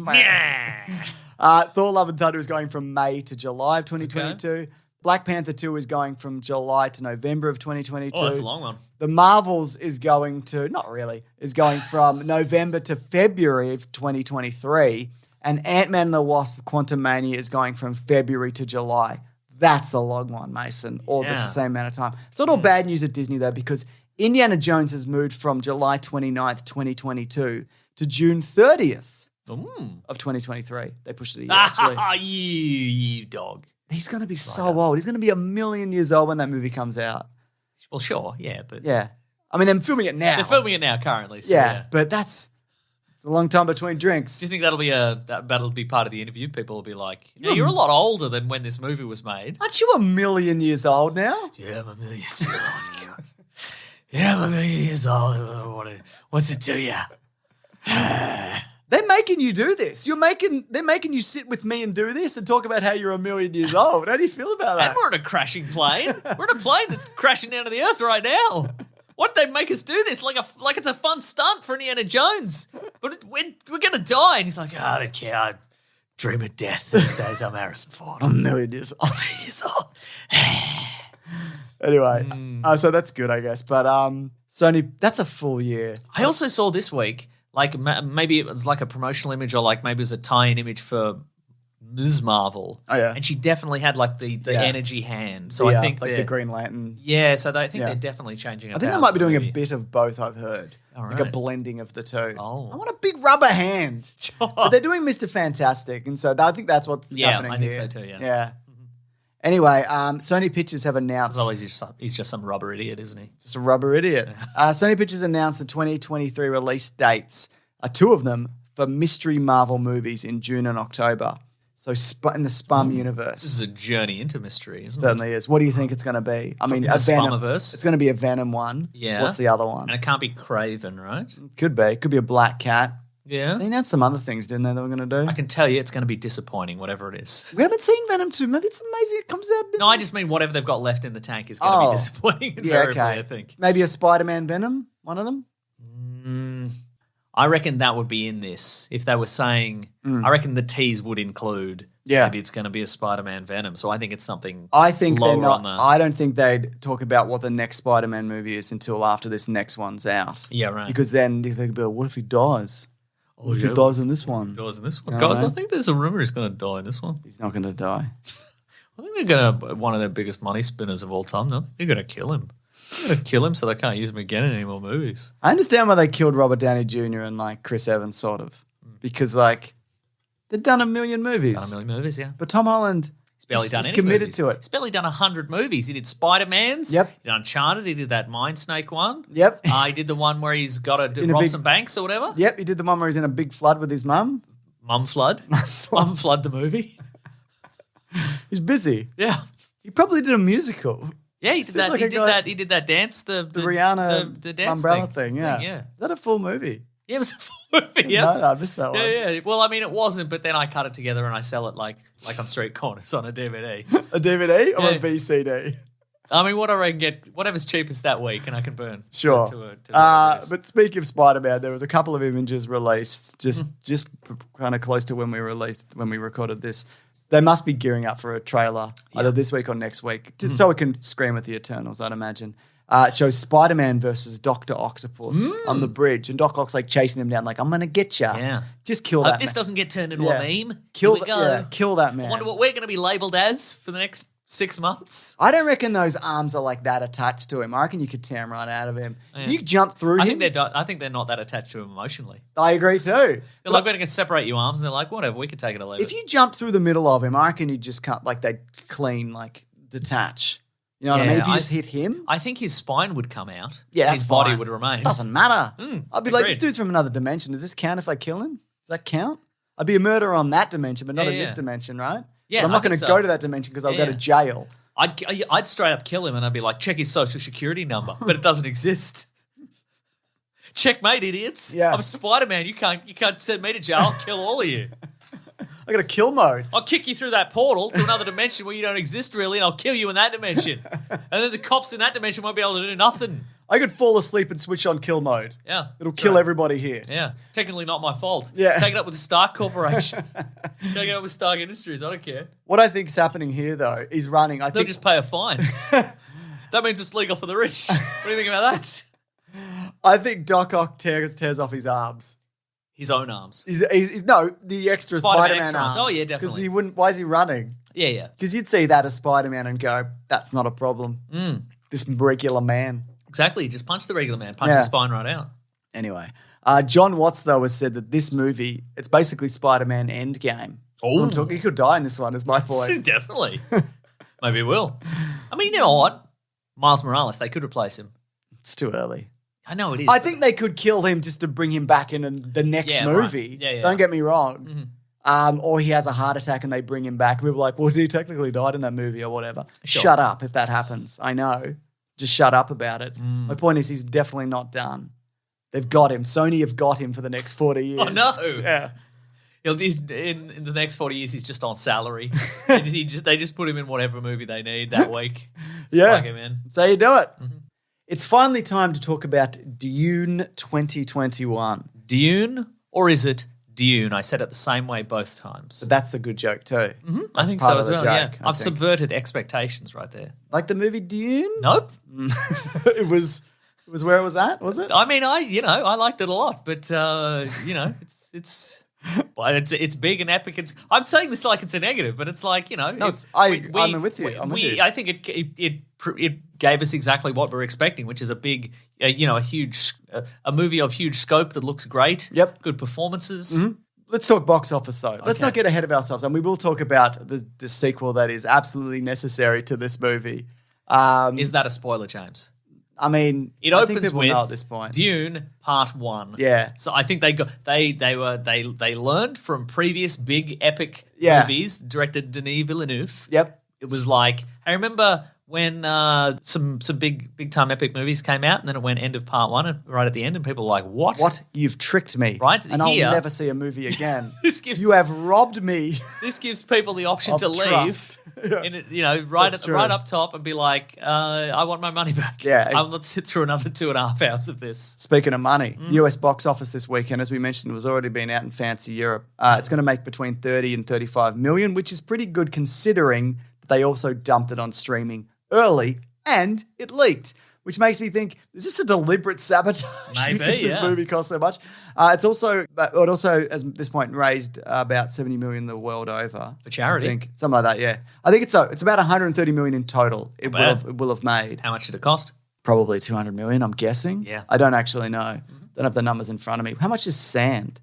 Thor, Love and Thunder is going from May to July of 2022. Okay. Black Panther 2 is going from July to November of 2022. oh, that's a long one. The Marvels is going to, not really, is going from November to February of 2023. And Ant-Man and the Wasp Quantumania is going from February to July. That's a long one, Mason. Or that's the same amount of time. It's not all bad news at Disney, though, because Indiana Jones has moved from July 29th, 2022 to June 30th of 2023. They pushed it a year, actually. you dog. He's going to be so old. He's going to be 1,000,000 years old when that movie comes out. Well, sure, yeah, but Yeah. I mean, they're filming it now. they're filming it now currently. So Yeah, but it's a long time between drinks. Do you think that'll be part of the interview? People will be like, you're a lot older than when this movie was made. Aren't you 1,000,000 years old now? Yeah, I'm 1,000,000 years old. Yeah, I'm 1,000,000 years old. What's it to you? They're making you do this. They're making you sit with me and do this and talk about how you're 1,000,000 years old. How do you feel about that? And we're in a crashing plane. We're in a plane that's crashing down to the earth right now. Why'd they make us do this? Like it's a fun stunt for Indiana Jones. But we're going to die. And he's like, I don't care. I dream of death these days. I'm Harrison Ford. I'm 1,000,000 years old. Years old. Anyway, so that's good, I guess. But Sony, that's a full year. I also saw this week, like maybe it was like a promotional image or like maybe it was a tie-in image for Ms. Marvel. Oh, yeah. And she definitely had like the energy hand. So I think like the Green Lantern. Yeah, so I think they're definitely changing up. I think they might be doing a bit of both, I've heard. All like a right. blending of the two. Oh. I want a big rubber hand. But they're doing Mr. Fantastic, and so I think that's what's happening I think here. so too, yeah. Yeah. Anyway, Sony Pictures have announced... Otherwise, he's just some rubber idiot, isn't he? Just a rubber idiot. Sony Pictures announced the 2023 release dates, two of them, for mystery Marvel movies in June and October. So in the Spum universe. This is a journey into mystery, isn't it? Certainly is. What do you think it's going to be? I mean, In the a Venom. Spummiverse? It's going to be a Venom one. Yeah. What's the other one? And it can't be Craven, right? Could be. Could be a Black Cat. Yeah. They announced some other things, didn't they, that we're going to do? I can tell you it's going to be disappointing, whatever it is. We haven't seen Venom 2. Maybe it's amazing it comes out. No, I just mean whatever they've got left in the tank is going to be disappointing invariably, I think. Maybe a Spider-Man Venom, one of them? I reckon that would be in this. If they were saying, I reckon the tease would include maybe it's going to be a Spider-Man Venom. So I think it's something I think lower they're not. on the... I don't think they'd talk about what the next Spider-Man movie is until after this next one's out. Yeah, right. Because then they could be like, what if he dies? Oh, What if he dies in this one? Dies in this one. You know Guys, what I I mean? think there's a rumor he's going to die in this one. He's not going to die. I think they're going to one of their biggest money spinners of all time. No, they're going to kill him. They're going to kill him so they can't use him again in any more movies. I understand why they killed Robert Downey Jr. and like Chris Evans, sort of, because like they've done a million movies. Done a million movies, yeah. But Tom Holland, He's barely done he's any committed movies. to it. He's barely done 100 movies. He did Spider-Man's. Yep. He did Uncharted. He did that Mind Snake one. Yep. He did the one where he's got to In a rob big- some banks or whatever. Yep, he did the one where he's in a big flood with his mum. Mum Flood. Mum Flood the movie. He's busy. Yeah. He probably did a musical. Yeah, he did Seems that. like he a did guy- that. He did that dance. The Rihanna the dance umbrella thing. Yeah. Yeah. Is that a full movie? Yeah, it was a full movie. Yeah. No, I missed that one. Yeah. Well, I mean, it wasn't, but then I cut it together and I sell it like on street corners on a DVD. A DVD or a Yeah. VCD? I mean, what I can get, whatever's cheapest that week, and I can burn. Sure. To whatever it is. But speaking of Spider-Man, there was a couple of images released just kind of close to when we recorded this. They must be gearing up for a trailer either this week or next week, just so it can scream at the Eternals, I'd imagine. It shows Spider-Man versus Dr. Octopus on the bridge, and Doc Ock's like chasing him down, like, I'm going to get you. Yeah. Just kill Hope that this man. doesn't get turned into Yeah. a meme. Kill, Here we go. kill that man. I wonder what we're going to be labelled as for the next 6 months. I don't reckon those arms are like that attached to him. I reckon you could tear him right out of him. Yeah. You jump through I him. think they're not that attached to him emotionally. I agree too. They're like, we're going to separate your arms, and they're like, whatever, we can take it or leave If it. you jump through the middle of him, I reckon you just can't, like, they clean, like, detach. You know what I Yeah, mean? If you just hit him, I think his spine would come out. yeah, and that's his body fine. would remain. Doesn't matter. I'd be like, this agreed. dude's from another dimension. Does this count if I kill him? Does that count? I'd be a murderer on that dimension, but not in this dimension, right? Yeah, but I'm I not going think to so. go to that dimension because I'll go to Yeah. jail. I'd straight up kill him, and I'd be like, check his social security number, but it doesn't exist. Checkmate, idiots. Yeah. I'm Spider-Man. You can't send me to jail. I'll kill all of you. I got a kill mode. I'll kick you through that portal to another dimension where you don't exist really, and I'll kill you in that dimension. And then the cops in that dimension won't be able to do nothing. I could fall asleep and switch on kill mode. Yeah. It'll that's kill right. everybody here. Yeah. Technically not my fault. Yeah. Take it up with the Stark Corporation. Take it up with Stark Industries. I don't care. What I think's happening here, though, is running. I They'll think just pay a fine. That means it's legal for the rich. What do you think about that? I think Doc Ock tears off his arms. His own arms. He's no, the extra Spider-Man Spider-Man extra arms. arms. Oh, yeah, Because definitely. he wouldn't. Why is he running? Yeah, yeah. Because you'd see that as Spider-Man and go, "That's not a problem." This regular man. Exactly. Just punch the regular man. Punch Yeah. his spine right out. Anyway, John Watts though has said that this movie, it's basically Spider-Man Endgame. Oh. I'm talking, he could die in this one. Is my point. Definitely. Maybe it will. I mean, you know what? Miles Morales, they could replace him. It's too early. I know it is. I think they could kill him just to bring him back in the next Yeah, right. movie. Yeah, yeah. Don't get me wrong. Or he has a heart attack and they bring him back. People are like, well, he technically died in that movie or whatever. Sure. Shut up if that happens. I know. Just shut up about it. My point is he's definitely not done. They've got him. Sony have got him for the next 40 years. Oh, no. Yeah. He's in the next 40 years, he's just on salary. They just put him in whatever movie they need that week. Yeah. Plug him in. So you do it. It's finally time to talk about Dune 2021. Dune, or is it Dune, I said it the same way both times. But that's a good joke too. I think part so of as the well, joke, yeah. I I've think. subverted expectations right there. Like the movie Dune? Nope. It was where it was at, was it? I mean, I liked it a lot, but it's big and epic. I'm saying this like it's a negative, but it's like I'm with you. I think it gave us exactly what we're expecting, which is a big, a movie of huge scope that looks great. Yep. Good performances. Mm-hmm. Let's talk box office though. Let's not get ahead of ourselves, and we will talk about the sequel that is absolutely necessary to this movie. Is that a spoiler, James? I mean, It I opens think people with know at this point. Dune Part 1. Yeah. So I think they learned from previous big epic Yeah. movies directed Denis Villeneuve. Yep. It was like, I remember when some big time epic movies came out, and then it went end of Part 1 and right at the end, and people were like, "What? What? You've tricked me, Right? And Here- I'll never see a movie again. gives- You have robbed me This gives people the option of to leave, trust. Yeah. in it, right That's true. up top, and be like, "I want my money back. Yeah. Let's sit through another 2.5 hours of this." Speaking of money, Mm. US box office this weekend, as we mentioned, was already been out in fancy Europe. It's going to make between 30 and 35 million, which is pretty good considering that they also dumped it on streaming early and it leaked, which makes me think, is this a deliberate sabotage? Maybe, because this yeah. movie cost so much. It also, at this point, raised about 70 million the world over. For charity? I think. Something like that, yeah. I think it's about 130 million in total it bad. will have made. How much did it cost? Probably 200 million, I'm guessing. Yeah. I don't actually know. Don't have the numbers in front of me. How much is sand?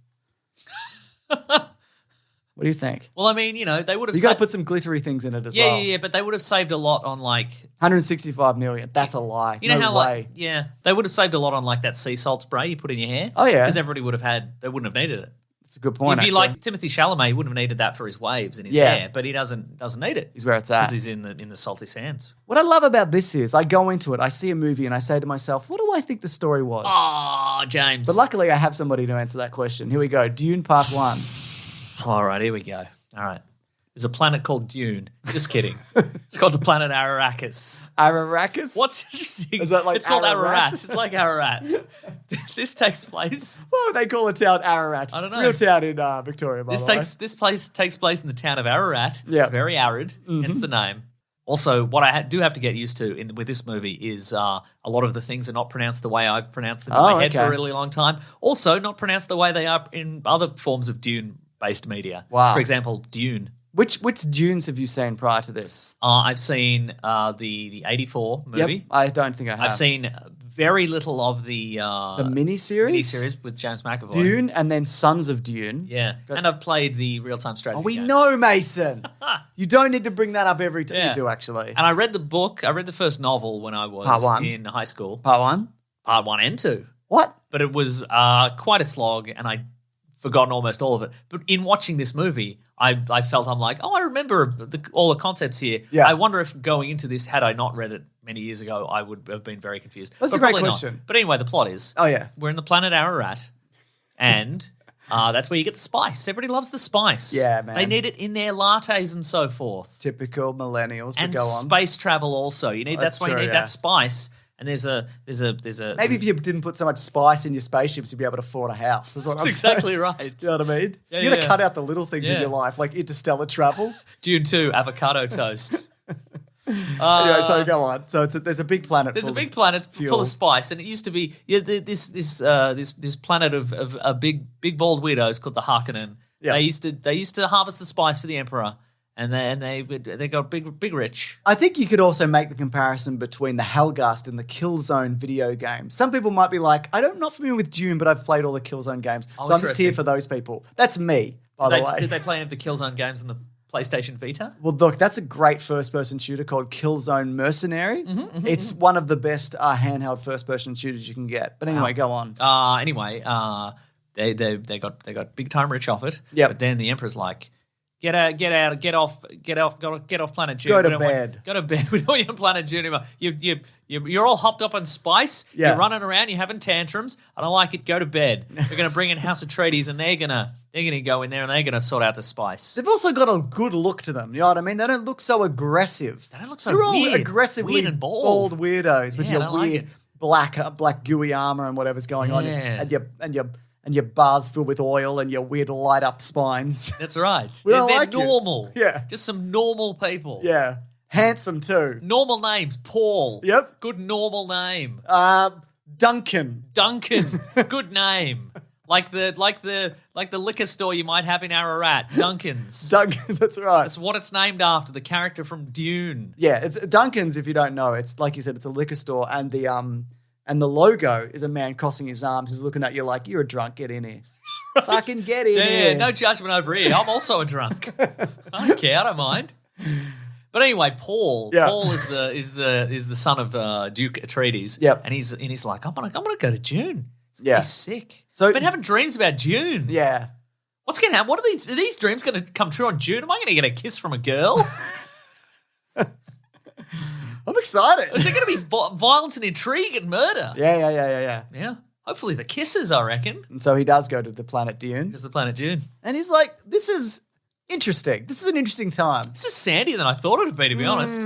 What do you think? Well, I mean, they would have. You got to put some glittery things in it as well. Yeah, but they would have saved a lot on like. 165 million. That's a lie. You know no how way. they would have saved a lot on like that sea salt spray you put in your hair. Oh, yeah. Because everybody would have they wouldn't have needed it. That's a good point, If you actually. like Timothy Chalamet, he wouldn't have needed that for his waves in his Yeah. hair, but he doesn't need it. He's where it's Because at. he's in the salty sands. What I love about this is I go into it, I see a movie, and I say to myself, what do I think the story was? Oh, James. But luckily, I have somebody to answer that question. Here we go. Dune Part 1. All right, here we go. All right. There's a planet called Dune. Just kidding. It's called the planet Arrakis. Arrakis? What's interesting? Is that like it's called Ararat? Ararat. It's like Ararat. This takes place. Why would they call a town Ararat? I don't know. Real town in Victoria, by the way. This place takes place in the town of Ararat. Yeah. It's very arid. Hence the name. Also, what I do have to get used to with this movie is a lot of the things are not pronounced the way I've pronounced them in my head for a really long time. Also, not pronounced the way they are in other forms of Dune-based media. Wow. For example, Dune. Which Dunes have you seen prior to this? I've seen the 84 movie. Yep, I don't think I have. I've seen very little of the miniseries? miniseries with James McAvoy. Dune and then Sons of Dune. Yeah. And I've played the real-time strategy Oh, we game. know, Mason. You don't need to bring that up every time. Yeah. You do, actually. And I read the book. I read the first novel when I Part was one. in high school. Part 1? Part 1 and 2. What? But it was quite a slog, and I'd forgotten almost all of it. But in watching this movie, I felt I'm like, I remember all the concepts here. Yeah. I wonder if going into this, had I not read it many years ago, I would have been very confused. That's But a great probably not. question. But anyway, the plot is, Oh, yeah. we're in the planet Ararat, and that's where you get the spice. Everybody loves the spice. Yeah, man. They need it in their lattes and so forth. Typical millennials, but And go on. space travel also. You need That's that's why you true, need yeah. that spice. And there's a Maybe if you didn't put so much spice in your spaceships, you'd be able to afford a house. That's what That's I'm exactly saying. right. Do you know what I mean? Yeah, you got to yeah. cut out the little things in Yeah. your life, like interstellar travel. Dune 2 avocado toast. Anyway, so go on. So there's a big planet. There's a full big of planet fuel. full of spice, and it used to be this planet of big bald weirdos called the Harkonnen. Yeah. They used to harvest the spice for the Emperor, and they got big rich. I think you could also make the comparison between the Helghast and the Killzone video game. Some people might be like, I'm not familiar with Dune, but I've played all the Killzone games. Oh, So I'm just here interesting. for those people. That's me, by the way. Did they play any of the Killzone games on the PlayStation Vita? Well, look, that's a great first-person shooter called Killzone Mercenary. It's one of the best handheld first-person shooters you can get. But anyway, go on. Anyway, they got big time rich off it. Yep. But then the Emperor's like, get off planet Dune. Go to We don't want- bed. Go to bed. We don't want you on planet Dune anymore. You're all hopped up on spice. Yeah. You're running around. You're having tantrums. I don't like it. Go to bed. We're going to bring in House Atreides, and they're gonna go in there and they're gonna sort out the spice. They've also got a good look to them. You know what I mean? They don't look so aggressive. They don't look so You're all weird. aggressively Weird and bald. weirdos with Yeah, I your don't like weird it. black gooey armor and whatever's going on, Yeah. and and your bars filled with oil and your weird light up spines. That's right. We don't They're like you. normal. Yeah. Just some normal people. Yeah. Handsome too. Normal names. Paul. Yep. Good normal name. Duncan. Duncan. Good name. Like the liquor store you might have in Ararat. Duncan's. Duncan, that's right. That's what it's named after. The character from Dune. Yeah, it's Duncan's. If you don't know, it's like you said, it's a liquor store, and the logo is a man crossing his arms, who's looking at you like you're a drunk. Get in here, fucking get in here. Yeah, no judgment over here. I'm also a drunk. I don't care. I don't mind. But anyway, Paul. Yeah. Paul is the son of Duke Atreides. Yep. And he's like, I'm gonna go to Dune. Yeah. He's sick. So- I've been having dreams about Dune. Yeah. What's gonna happen? Are these dreams gonna come true on Dune? Am I gonna get a kiss from a girl? I'm excited. Is there gonna be violence and intrigue and murder? Yeah. Yeah. Hopefully the kisses, I reckon. And so he does go to the planet Dune, Because the planet Dune. and he's like, "This is interesting. This is an interesting time." This is sandier than I thought it would be, to be honest.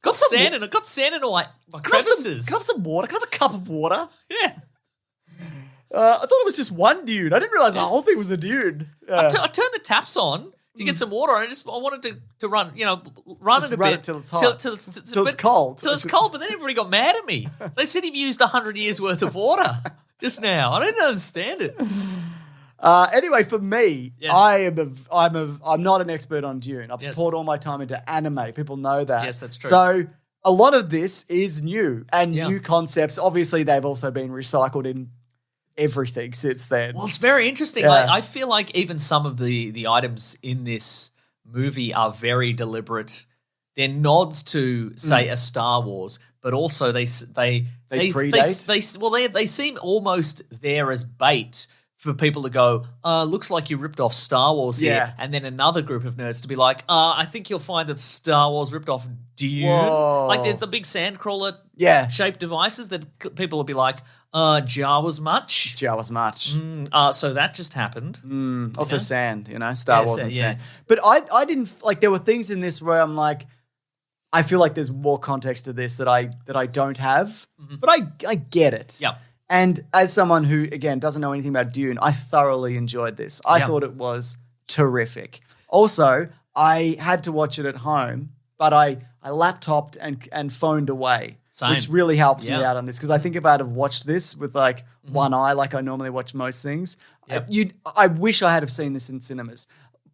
Got some sand in all my Can I crevices. have some water? Can I have a cup of water? Yeah. I thought it was just one dune. I didn't realize the whole thing was a dune. I turned the taps on to get some water. I wanted to run, run Just it a run bit it till it's hot. till Till it's cold. Till it's cold. But then everybody got mad at me. They said he used 100 years worth of water just now. I didn't understand it. Anyway, for me, Yes. I'm not an expert on Dune. I've Yes. poured all my time into anime. People know that. Yes, that's true. So a lot of this is new and Yeah. new concepts. Obviously, they've also been recycled in everything since then. Well, it's very interesting. Yeah. I feel like even some of the items in this movie are very deliberate. They're nods to, say, a Star Wars, but also they predate? They seem almost there as bait for people to go, looks like you ripped off Star Wars here. Yeah. And then another group of nerds to be like, I think you'll find that Star Wars ripped off Dune. Whoa. Like there's the big sandcrawler Yeah. shaped devices that people will be like, Jawa's much. Jawa's much. So that just happened. Also know? sand, Star Yeah, Wars and yeah. sand. But I didn't, like, there were things in this where I'm like, I feel like there's more context to this that I don't have, but I get it. Yeah. And as someone who, again, doesn't know anything about Dune, I thoroughly enjoyed this. I Yeah. thought it was terrific. Also, I had to watch it at home, but I laptopped and phoned away, Same. which really helped me Yeah. out on this. Because I think if I had watched this with like one eye, like I normally watch most things, Yep. I wish I had have seen this in cinemas.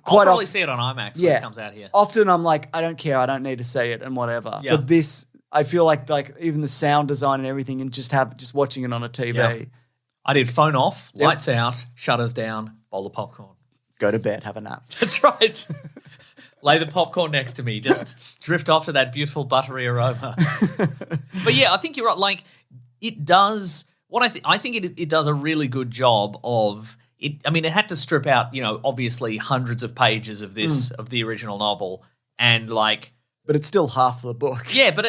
I'll probably often- see it on IMAX when Yeah. it comes out here. Often I'm like, I don't care. I don't need to see it and whatever. Yeah. But this, I feel like even the sound design and everything, and just watching it on a TV. Yeah. I did phone off, Yep. lights out, shutters down, bowl of popcorn. Go to bed, have a nap. That's right. Lay the popcorn next to me, just drift off to that beautiful buttery aroma. But yeah, I think you're right. Like it does what I think it does a really good job of it. I mean, it had to strip out, obviously hundreds of pages of this of the original novel, and like. But it's still half the book. Yeah, but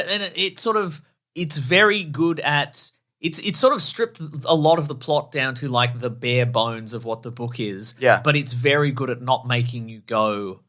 it's very good at it's sort of stripped a lot of the plot down to like the bare bones of what the book is. Yeah. But it's very good at not making you go,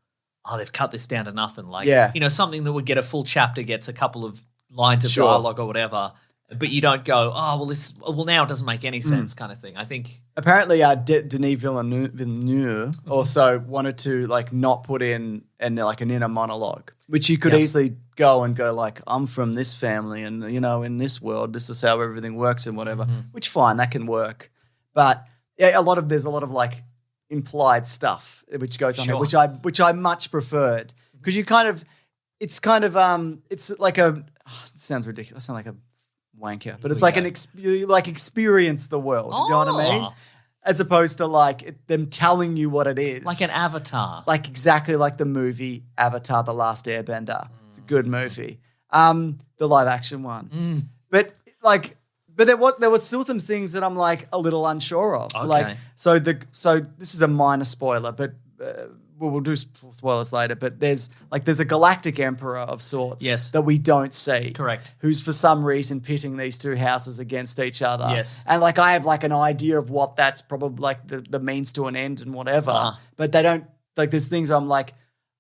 oh, they've cut this down to nothing. Like, Yeah. Something that would get a full chapter gets a couple of lines of Sure. dialogue or whatever. But you don't go, oh, well, now it doesn't make any sense kind of thing. I think. Apparently, Denis Villeneuve also wanted to like not put in like an inner monologue, which you could Yeah. easily go like, I'm from this family, and in this world, this is how everything works and whatever. Which fine, that can work, but yeah, there's a lot of like implied stuff which goes on Sure. here, which I much preferred because it's like it sounds ridiculous, I sound like a wanker, but it's we like go. experience the world. You know what I mean? Oh. As opposed to like them telling you what it is. Like an avatar. Like exactly like the movie Avatar: The Last Airbender. It's a good movie. The live action one. But there was still some things that I'm like a little unsure of. Okay. Like so this is a minor spoiler, but we'll do spoilers later. But there's a galactic emperor of sorts. Yes. That we don't see. Correct. Who's for some reason pitting these two houses against each other. Yes. And like I have like an idea of what that's probably like the means to an end and whatever. Uh-huh. But they don't like there's things I'm like,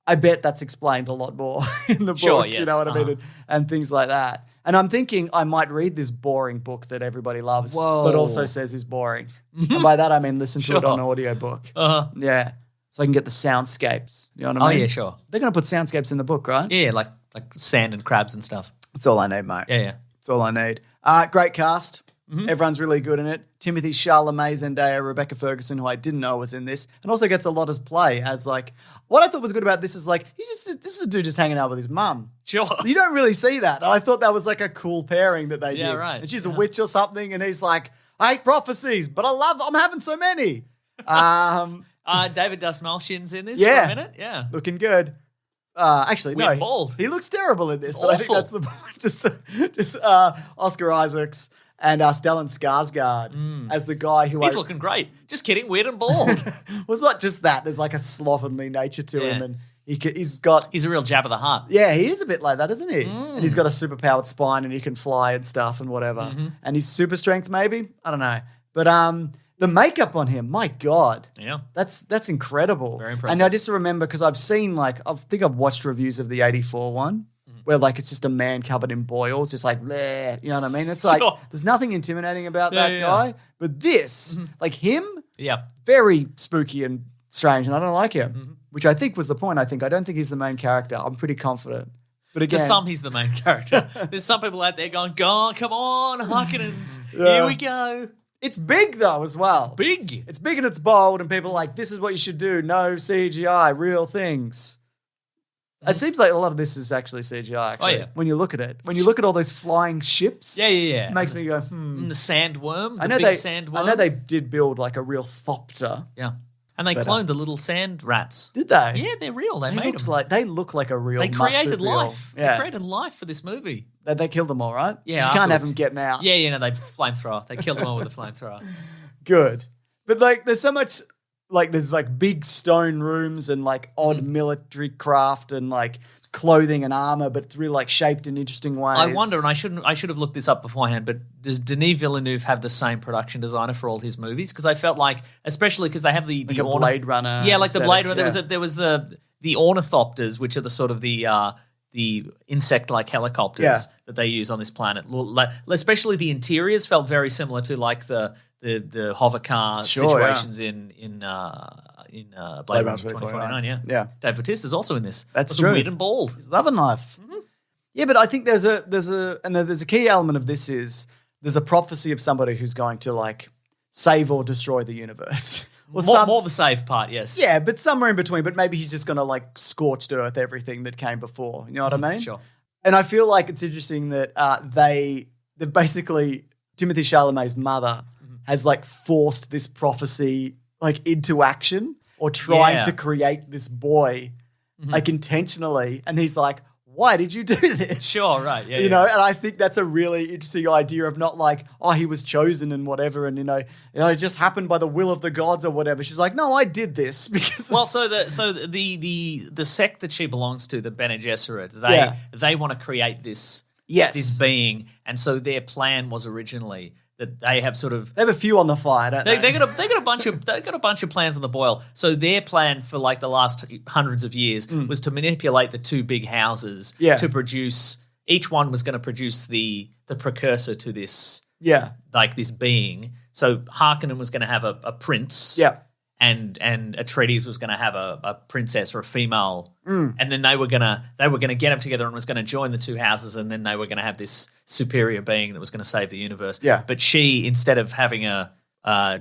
I bet that's explained a lot more in the book. Sure, You yes. know what I mean? And things like that. And I'm thinking I might read this boring book that everybody loves, but also says is boring. And by that I mean listen to it on an audiobook. Yeah. So I can get the soundscapes. You know what I mean? Oh, yeah, sure. They're going to put soundscapes in the book, right? Yeah, like sand and crabs and stuff. That's all I need, mate. Yeah. That's all I need. Great cast. Everyone's really good in it. Timothy Chalamet, Zendaya, Rebecca Ferguson, who I didn't know was in this, and also gets a lot of play as like. What I thought was good about this is like this is a dude just hanging out with his mum. Sure. You don't really see that. I thought that was like a cool pairing that they did. Yeah, right. And she's a witch or something, and he's like, I hate prophecies, but I'm having so many. David Dastmalchian's in this for a minute. Yeah. Looking good. Actually, Weird no. bald. He looks terrible in this, but I think that's the point. Just Oscar Isaacs and Stellan Skarsgård as the guy who He's looking great. Just kidding, weird and bald. Well, it's not just that. There's like a slovenly nature to him, and he's a real jab of the heart. Yeah, he is a bit like that, isn't he? And he's got a superpowered spine, and he can fly and stuff and whatever. And his super strength, maybe, I don't know. But the makeup on him, my God, that's incredible. Very impressive. And I just remember because I've seen I think I've watched reviews of the '84 one. Where like it's just a man covered in boils, just like bleh, you know what I mean? It's like there's nothing intimidating about that guy, but this, like him, very spooky and strange, and I don't like him, which I think was the point. I don't think he's the main character. I'm pretty confident, but again, to some he's the main character. There's some people out there going, "God, come on, Harkonnens, here we go." It's big though as well. It's big. It's big and it's bold, and people are like, "This is what you should do. No CGI, real things." It seems like a lot of this is actually CGI, actually. Oh, yeah. When you look at it. When you look at all those flying ships. Yeah. It makes me go, And the sandworm, sandworm. I know they did build like a real thopter. Yeah. And they cloned the little sand rats. Did they? Yeah, they're real. They made them. They look like a real They created marsupial. life. Yeah. They created life for this movie. They killed them all, right? Yeah, You can't have afterwards. them getting out. Yeah, no, they flamethrower. They killed them all with a flamethrower. Good. But like there's so much like there's like big stone rooms and like odd military craft and like clothing and armor, but it's really like shaped in interesting ways. I wonder, and I should have looked this up beforehand, but does Denis Villeneuve have the same production designer for all his movies? Because I felt like, especially because they have the like a Blade Runner. Yeah, like the Blade Runner. Yeah. There was the ornithopters, which are the sort of the insect-like helicopters that they use on this planet. Especially the interiors felt very similar to like the hover car situations in Blade Runner 2049. Yeah. Dave Bautista's also in this. That's true. Weird and bald. He's loving life. Yeah, but I think there's a key element of this is there's a prophecy of somebody who's going to like save or destroy the universe. More the save part, yes. Yeah, but somewhere in between. But maybe he's just going to like scorched earth everything that came before. You know what I mean? Sure. And I feel like it's interesting that they've basically Timothy Chalamet's mother has like forced this prophecy like into action or trying to create this boy like intentionally. And he's like, why did you do this? Sure, right. Yeah, you know, and I think that's a really interesting idea of not like, oh, he was chosen and whatever, and it just happened by the will of the gods or whatever. She's like, no, I did this because so the sect that she belongs to, the Bene Gesserit, they want to create this being, and so their plan was originally that they have sort of they have a few on the fire, don't they? They got a bunch of plans on the boil. So their plan for like the last hundreds of years was to manipulate the two big houses to produce. Each one was going to produce the precursor to this, like this being. So Harkonnen was going to have a prince, and Atreides was going to have a princess or a female, and then they were gonna get them together and was going to join the two houses, and then they were going to have this superior being that was going to save the universe. Yeah. But she, instead of having a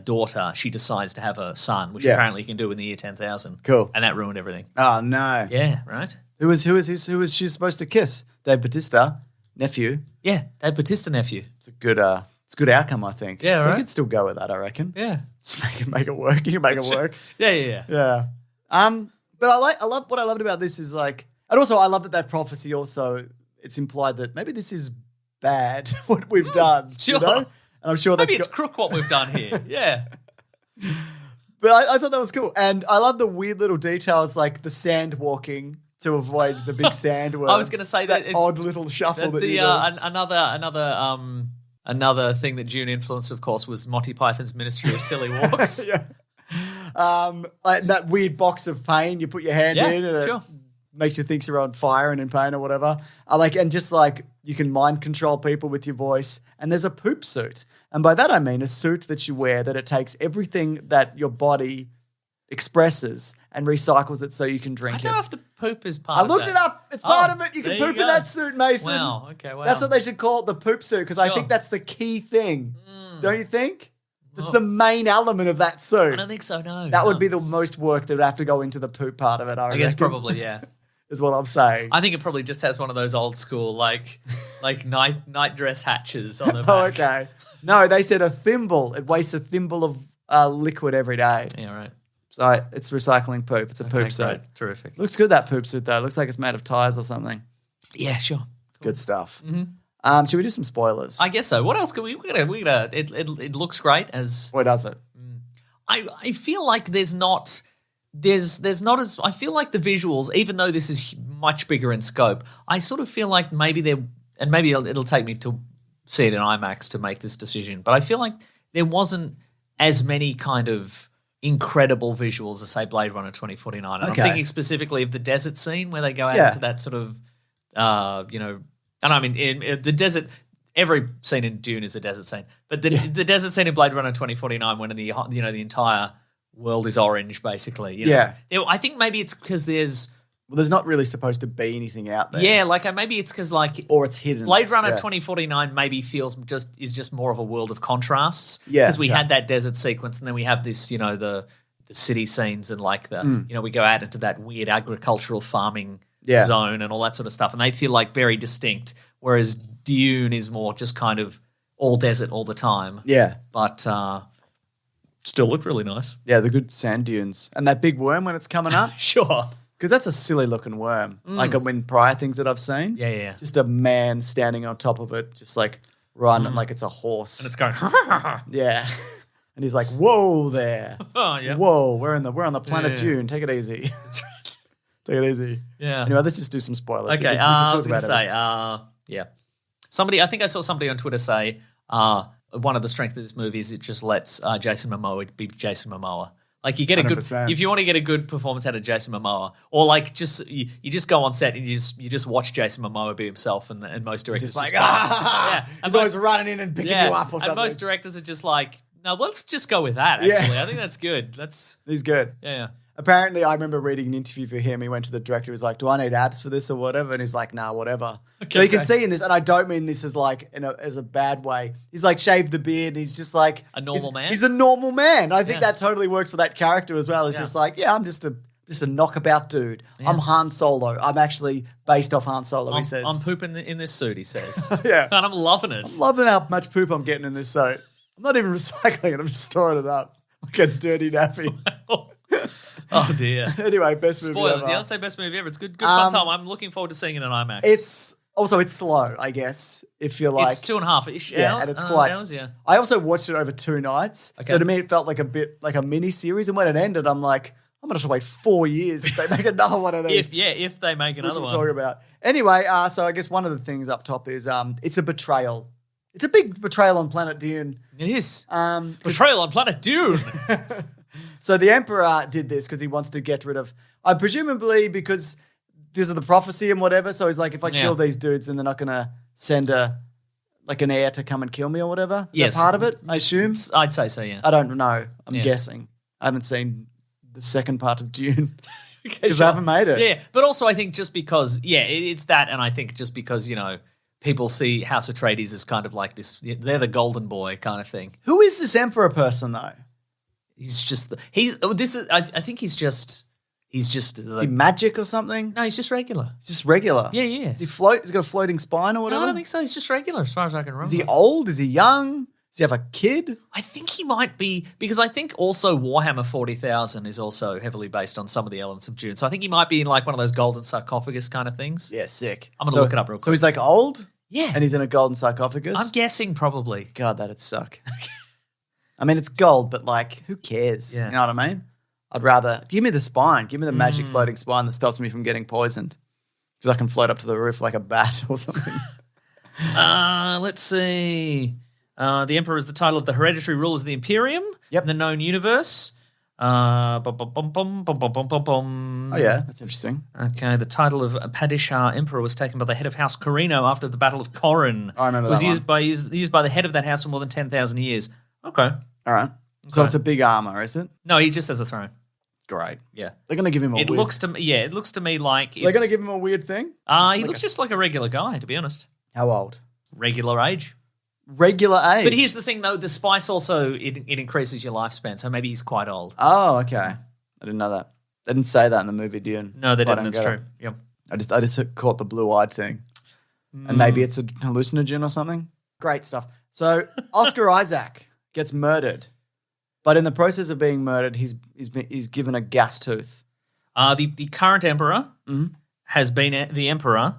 daughter, she decides to have a son, which apparently you can do in the year 10,000. Cool. And that ruined everything. Oh no. Yeah. Right. Who was she supposed to kiss? Dave Bautista, nephew. Yeah, Dave Bautista nephew. It's a good outcome, I think. Yeah, right. They could still go with that, I reckon. Yeah. Just make it work. You can make it work. Yeah. Yeah. But I love what I loved about this is like, and also I love that prophecy also, it's implied that maybe this is bad, what we've done. Sure. You know? And I'm sure maybe it's crook what we've done here. Yeah. But I thought that was cool. And I love the weird little details like the sand walking to avoid the big sandworms. I was going to say that it's odd little shuffle that you do. Another thing that Dune influenced, of course, was Monty Python's Ministry of Silly Walks. Like that weird box of pain you put your hand in and it makes you think you're on fire and in pain or whatever. And just like you can mind control people with your voice. And there's a poop suit. And by that I mean a suit that you wear that it takes everything that your body expresses and recycles it so you can drink I it. don't know if the poop is part of I looked it up. It's part of it. You can there poop you in go. that suit, Mason. Wow. Okay. Wow. That's what they should call it, the poop suit, because I Sure. think that's the key thing. Don't you think? It's Well, the main element of that suit. I don't think so. No. That would no. be the most work that would have to go into the poop part of it, I I guess reckon, probably yeah. is what I'm saying. I think it probably just has one of those old school like night dress hatches on the Oh, back. okay. No, they said a thimble. It wastes a thimble of liquid every day. Yeah. Right. So it's recycling poop. It's a Okay, poop suit. great. Terrific. Looks good, that poop suit, though. Looks like it's made of tires or something. Yeah. Sure. Good stuff. Mm-hmm. Should we do some spoilers? I guess so. What else can we? We're gonna. It looks great as. Or does it? I feel like there's not as I feel like the visuals, even though this is much bigger in scope, I sort of feel like maybe it'll take me to see it in IMAX to make this decision. But I feel like there wasn't as many kind of incredible visuals as say Blade Runner 2049. And Okay. I'm thinking specifically of the desert scene where they go out Yeah. into that sort of and I mean in the desert. Every scene in Dune is a desert scene, but the desert scene in Blade Runner 2049, when the entire world is orange, basically. Yeah. I think maybe it's because there's not really supposed to be anything out there. yeah, like maybe it's because like Or it's hidden. Blade Runner Yeah. 2049 maybe is just more of a world of contrasts. Yeah, because we yeah. had that desert sequence, and then we have this the city scenes and like we go out into that weird agricultural farming Yeah. zone and all that sort of stuff, and they feel like very distinct. Whereas Dune is more just kind of all desert all the time. Yeah. But still look really nice. Yeah, the good sand dunes. And that big worm when it's coming up. Sure. Because that's a silly looking worm. Like in prior things that I've seen. Yeah. Just a man standing on top of it, just like running like it's a horse. And it's going, Yeah. And he's like, whoa there. oh, yeah. Whoa, we're on the planet Yeah. Dune. Take it easy. Take it easy. Yeah. Anyway, let's just do some spoilers. Okay, We can I talk was going to about it. say, yeah. I think I saw somebody on Twitter say one of the strengths of this movie is it just lets Jason Momoa be Jason Momoa. Like you get a good, 100%. if you want to get a good performance out of Jason Momoa, or like just you just go on set and you just watch Jason Momoa be himself, and most directors He's just like, go, yeah. and He's always running in and picking you up or something. And most directors are just like, no, let's just go with that. Yeah. Actually, I think that's good. He's good. Yeah. Apparently, I remember reading an interview for him. He went to the director. He was like, "Do I need abs for this or whatever?" And he's like, "Nah, whatever." Okay, so you can great. see in this, and I don't mean this as like as a bad way. He's like shaved the beard. And he's just like A normal man? He's a normal man. I think Yeah. that totally works for that character as well. It's Yeah. just like, yeah, I'm just a knockabout dude. I'm Han Solo. I'm actually based off Han Solo. He says, I'm pooping in this suit. He says, Yeah. and I'm loving it. I'm loving how much poop I'm getting in this suit. I'm not even recycling it. I'm just storing it up like a dirty nappy. Oh dear. Anyway, best movie Spoilers. ever. Yeah, I'd say best movie ever. It's good fun time. I'm looking forward to seeing it in IMAX. It's slow, I guess. If you're like, It's 2.5-ish yeah, hours. and it's quite. Hours, yeah. I also watched it over 2 nights, Okay. so to me it felt like a bit like a mini series. And when it ended, I'm like, I'm gonna have to wait 4 years if they make another one of these. If they make which another we'll one. talk about. Anyway, so I guess one of the things up top is it's a betrayal. It's a big betrayal on planet Dune. It is. 'Cause- Betrayal on Planet Dune. So the Emperor did this because he wants to get rid of, presumably because these are the prophecy and whatever. So he's like, if I kill these dudes, then they're not going to send an heir to come and kill me or whatever. Is Yes. that part of it, I assume? I'd say so, yeah. I don't know. I'm Yeah. guessing. I haven't seen the second part of Dune Okay, because sure. I haven't made it. Yeah, but also I think just because, it's that, and I think just because, people see House Atreides as kind of like this, they're the golden boy kind of thing. Who is this Emperor person, though? He's just, I think he's just Is he magic or something? no, he's just regular. He's just regular. Yeah, yeah. Does he float? Has he got a floating spine or No, whatever? I don't think so. He's just regular as far as I can remember. Is he old? Is he young? Does he have a kid? I think he might be, because I think also Warhammer 40,000 is also heavily based on some of the elements of Dune. So I think he might be in like one of those golden sarcophagus kind of things. Yeah, sick. I'm gonna look it up real So quick. he's like old? Yeah. And he's in a golden sarcophagus? I'm guessing probably. God, that'd suck. I mean, it's gold, but like, who cares? Yeah. You know what I mean? I'd rather, give me the spine. Give me the magic floating spine that stops me from getting poisoned. Because I can float up to the roof like a bat or something. Let's see. The Emperor is the title of the hereditary rulers of the Imperium Yep. in the known universe. Oh, yeah, that's interesting. Okay, the title of Padishah Emperor was taken by the head of House Corino after the Battle of Corin. I remember it was that used by the head of that house for more than 10,000 years. Okay. All right. So Okay. it's a big armor, is it? No, he just has a throne. Great. Yeah. They're going to give him a It weird... looks to me like it's... They're going to give him a weird thing? He looks just like a regular guy, to be honest. How old? Regular age. Regular age? But here's the thing, though. The spice also, it increases your lifespan, so maybe he's quite old. Oh, okay. I didn't know that. They didn't say that in the movie Dune. No, they So I didn't. don't That's get true. it. Yep. I just caught the blue-eyed thing. And maybe it's a hallucinogen or something. Great stuff. So Oscar Isaac gets murdered. But in the process of being murdered, he's given a gas tooth. The current emperor Mm-hmm. has been the emperor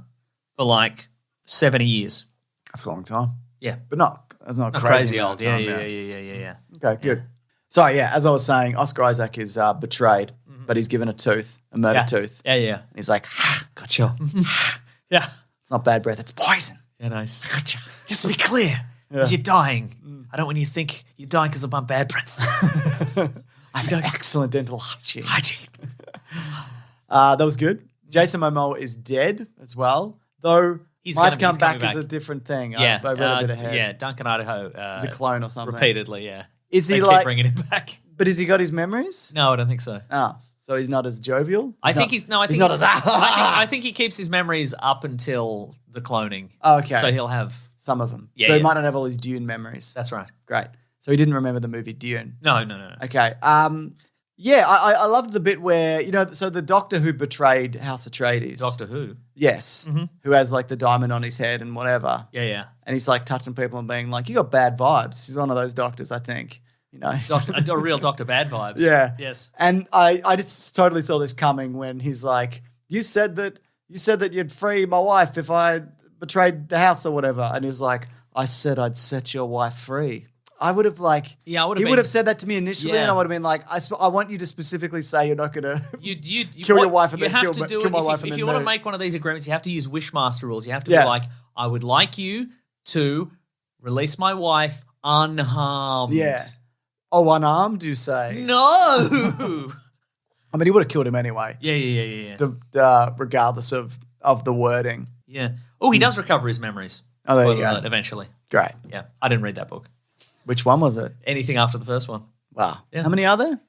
for like 70 years. That's a long time. Yeah. But it's not Not crazy crazy amount old. of Yeah, time, yeah. Okay, good. So, yeah, as I was saying, Oscar Isaac is betrayed, but he's given a tooth, a murdered tooth. Yeah, yeah. And he's like, gotcha. Yeah. It's not bad breath, it's poison. Yeah, nice. Gotcha. Just to be clear, because you're dying. I don't want you to think you're dying because of my bad breath. I have excellent dental hygiene. Hygiene. That was good. Jason Momoa is dead as well, though He's might gonna- come he's back coming as a back. different thing. Yeah. I read a bit ahead. Yeah, Duncan Idaho. He's a clone or something. Repeatedly, yeah. Is he They like- keep bringing him back. But has he got his memories? No, I don't think so. Oh, so he's not as jovial? I think he's not as... I think he keeps his memories up until the cloning. Oh, okay. So he'll have. Some of them. Yeah, so he yeah. might not have all his Dune memories. That's right. Great. So he didn't remember the movie Dune. No. Okay. Yeah, I loved the bit where, so the doctor who betrayed House Atreides. Doctor Who. Yes. Mm-hmm. Who has like the diamond on his head and whatever. Yeah. And he's like touching people and being like, you got bad vibes. He's one of those doctors, I think. A real Dr. Bad vibes. Yeah. Yes. And I just totally saw this coming when he's like, you said that you'd free my wife if I betrayed the house or whatever. And he's like, I said I'd set your wife free. I would have like, Yeah, I would have he been- would have said that to me initially, Yeah. and I would have been like, I want you to specifically say you're not going to You kill your wife and you then have kill to my- do kill it my if wife you, and if then you want to move. make one of these agreements. You have to use Wishmaster rules. You have to Yeah. be like, I would like you to release my wife unharmed. Yeah. Oh, unarmed, you say? No. I mean, he would have killed him anyway, Yeah. regardless of the wording. Yeah. Oh, he does recover his memories. Oh, there you Spoiler go. alert, eventually. Great. Yeah. I didn't read that book. Which one was it? Anything after the first one. Wow. Yeah. How many are there?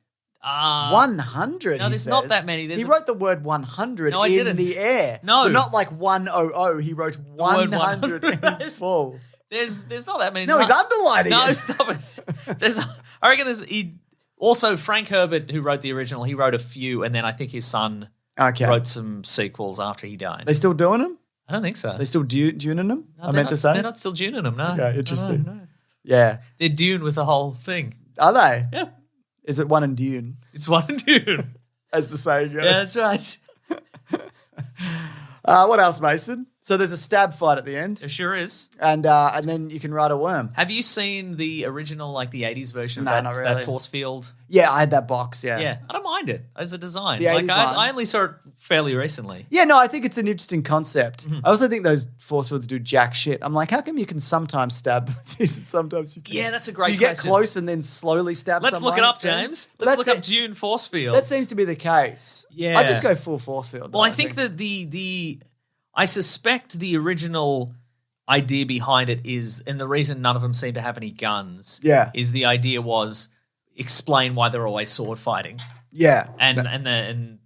100. no, there's not that many. He wrote the word 100 No, I in didn't. the air. No. But not like 100. He wrote 100 in 100. full. There's not that many. No, There's he's not- underlining No, it. stop it. I reckon also Frank Herbert, who wrote the original, he wrote a few, and then I think his son Okay. wrote some sequels after he died. They still doing them? I don't think so. They still tuning them? No, I they're meant to say. They're not still tuning them, no. Okay, interesting. No. Yeah. They're Dune with the whole thing. Are they? Yeah. Is it one in Dune, It's one Dune. as the saying goes? Yeah, that's right. What else, Mason? So there's a stab fight at the end, It sure is. and then you can ride a worm. Have you seen the original, like the 80s version of No, that, not really. that force field? Yeah, I had that box, Yeah. I don't mind it as a design. The Like 80s I one. only saw it fairly recently. Yeah, no, I think it's an interesting concept. Mm-hmm. I also think those force fields do jack shit. I'm like, how come you can sometimes stab with these and sometimes you can? Yeah, that's a great Do you get question. close and then slowly stab Let's someone, look it up, seems? James. But Let's look that up Dune force field. That seems to be the case. Yeah. I'd just go full force field. Well, though, I think that I suspect the original idea behind it is, and the reason none of them seem to have any guns, Yeah. is the idea was explain why they're always sword fighting, Yeah. and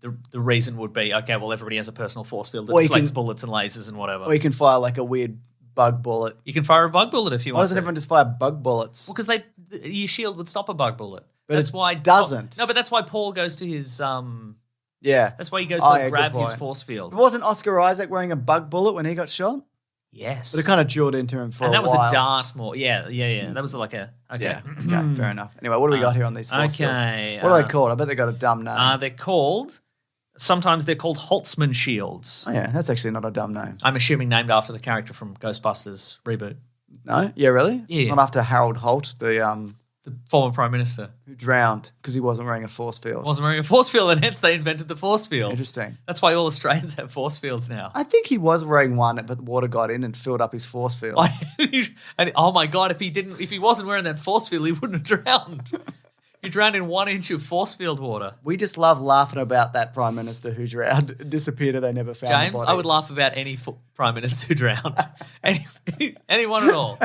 the reason would be, okay, well, everybody has a personal force field that Or you deflects can- bullets and lasers and whatever. Or you can fire like a weird bug bullet. You can fire a bug bullet if you Why want doesn't to. everyone just fire bug bullets? Well, because your shield would stop a bug bullet. But That's it why doesn't. No, but that's why Paul goes to his Yeah. That's why he goes Oh, to yeah, good grab his point. force field. Wasn't Oscar Isaac wearing a bug bullet when he got shot? Yes. But it kind of jeweled into him for and a that was while. a dart more. Yeah. That was like a okay. Yeah. Okay, fair enough. Anyway, what do we got here on these force okay, fields? What are they called? I bet they got a dumb name. Sometimes they're called Holtzman shields. Oh, yeah, that's actually not a dumb name. I'm assuming named after the character from Ghostbusters reboot. No? Yeah, really? Yeah. Not after Harold Holt, the The former Prime Minister who drowned because he wasn't wearing a force field. wasn't wearing a force field, and hence they invented the force field. Interesting. That's why all Australians have force fields now. I think he was wearing one, but water got in and filled up his force field. And oh my god, if he wasn't wearing that force field, he wouldn't have drowned. You drowned in 1 inch of force field water. We just love laughing about that prime minister who drowned, disappeared, and they never found the James, body. I would laugh about any prime minister who drowned. Anyone at all.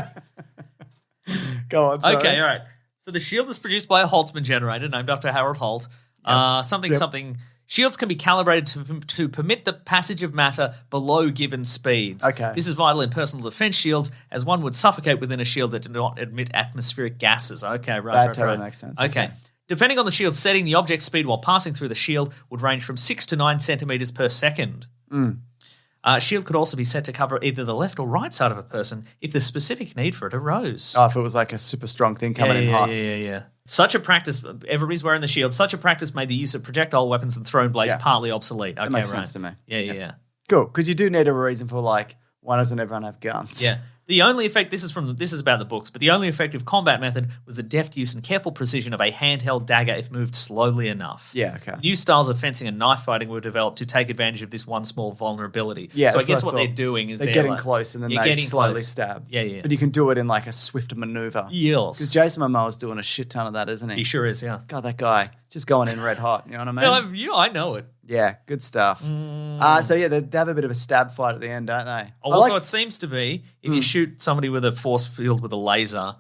Go on, sorry. Okay, all right. So the shield is produced by a Holtzman generator named after Harold Holt. Something. Shields can be calibrated to permit the passage of matter below given speeds. Okay. This is vital in personal defense shields, as one would suffocate within a shield that did not admit atmospheric gases. Okay, right. That totally makes sense. Okay. Depending on the shield's setting, the object speed while passing through the shield would range from 6 to 9 centimeters per second. Shield could also be set to cover either the left or right side of a person if the specific need for it arose. Oh, if it was like a super strong thing coming in hot. Yeah. Such a practice, everybody's wearing the shield, such a practice made the use of projectile weapons and thrown blades partly obsolete. Okay, That makes right. sense to me. Yeah. Cool, because you do need a reason for like, why doesn't everyone have guns? Yeah. The only effect, this is about the books, but the only effective combat method was the deft use and careful precision of a handheld dagger if moved slowly enough. Yeah, okay. New styles of fencing and knife fighting were developed to take advantage of this one small vulnerability. Yeah, so I that's guess what what I they're thought. doing is They're they're getting like, close and then you're they getting slowly close. stab. Yeah. But you can do it in like a swift maneuver. Yes. Because Jason Momoa's doing a shit ton of that, isn't he? He sure is, yeah. God, that guy just going in red hot. You know what I mean? No, I know it. Yeah, good stuff. So yeah, they have a bit of a stab fight at the end, don't they? Also, it seems to be if you shoot somebody with a force field with a laser,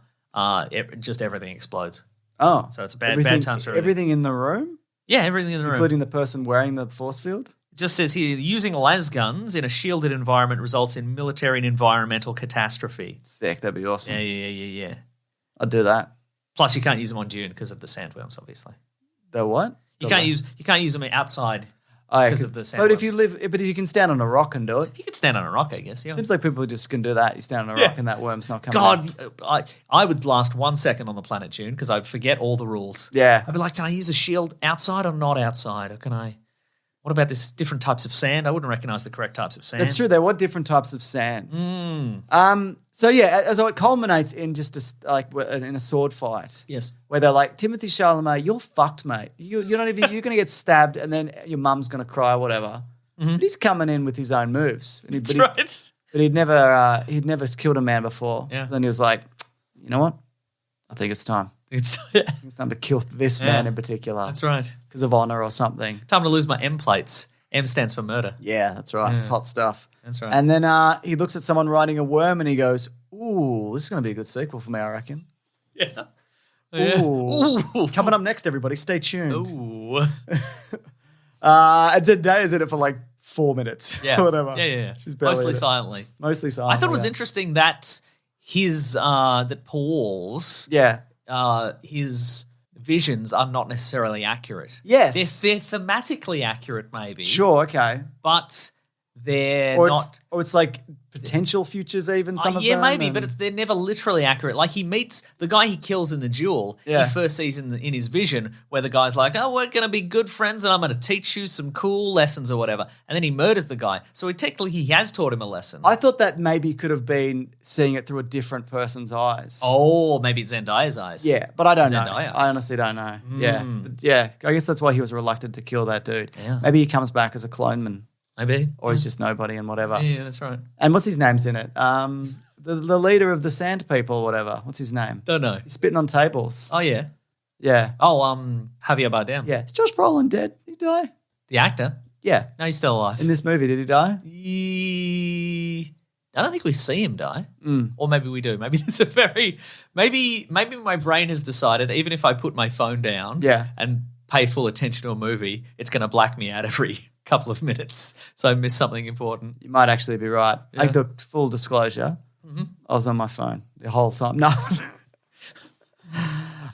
just everything explodes. Oh, So it's bad times for everything. everything in the room, Yeah, everything in the room. including the person wearing the force field. It just says here, using las guns in a shielded environment results in military and environmental catastrophe. Sick, that'd be awesome. Yeah. I'd do that. Plus, you can't use them on Dune because of the sandworms, obviously. The what? You can't use them outside yeah, because of the sandworms. But if you can stand on a rock and do it, You could stand on a rock, I guess. Yeah. seems like people just can do that. You stand on a rock and that worm's not coming. out. God, I would last 1 second on the planet Dune because I'd forget all the rules. Yeah. I'd be like, can I use a shield outside or not outside? Or can I? What about this different types of sand? I wouldn't recognize the correct types of sand. That's true. There were different types of sand. So yeah, so it culminates in just in a sword fight. Yes. Where they're like, Timothy Chalamet, you're fucked, mate. You're not even. You're gonna get stabbed, and then your mum's gonna cry or whatever. But he's coming in with his own moves. That's right. But he'd never killed a man before. Yeah. Then he was like, you know what? I think it's time. It's It's time to kill this man in particular. That's right. Because of honor or something. Time to lose my M plates. M stands for murder. Yeah, that's right. It's hot stuff. That's right. And then he looks at someone riding a worm and he goes, ooh, this is going to be a good sequel for me, I reckon. Yeah. Ooh. Coming up next, everybody, stay tuned. Ooh. And today is in it for like 4 minutes. Yeah. Whatever. Yeah. She's barely Mostly in it. silently. Mostly silent. I thought it was interesting that that Paul's his visions are not necessarily accurate. Yes. They're thematically accurate, maybe. Sure, okay. But they're Or not. it's like potential futures even, some of them. Yeah, maybe, and- but they're never literally accurate. Like he meets the guy he kills in the duel. Yeah. He first sees in his vision where the guy's like, "Oh, we're going to be good friends, and I'm going to teach you some cool lessons or whatever." And then he murders the guy. So he has taught him a lesson. I thought that maybe could have been seeing it through a different person's eyes. Oh, maybe it's Zendaya's eyes. Yeah, but I don't know. Zendaya eyes. I honestly don't know. Yeah. But yeah, I guess that's why he was reluctant to kill that dude. Yeah. Maybe he comes back as a cloneman. Maybe. Or he's just nobody and whatever. Yeah, that's right. And what's his name's in it? The leader of the Sand People or whatever. What's his name? Don't know. He's spitting on tables. Oh, yeah. Yeah. Oh, Javier Bardem. Yeah. Is Josh Brolin dead? Did he die? The actor. Yeah. No, he's still alive. In this movie, did he die? I don't think we see him die. Or maybe we do. Maybe there's maybe my brain has decided, even if I put my phone down and pay full attention to a movie, it's going to black me out every couple of minutes. So I missed something important. You might actually be right. Yeah. Like the full disclosure, I was on my phone the whole time. No.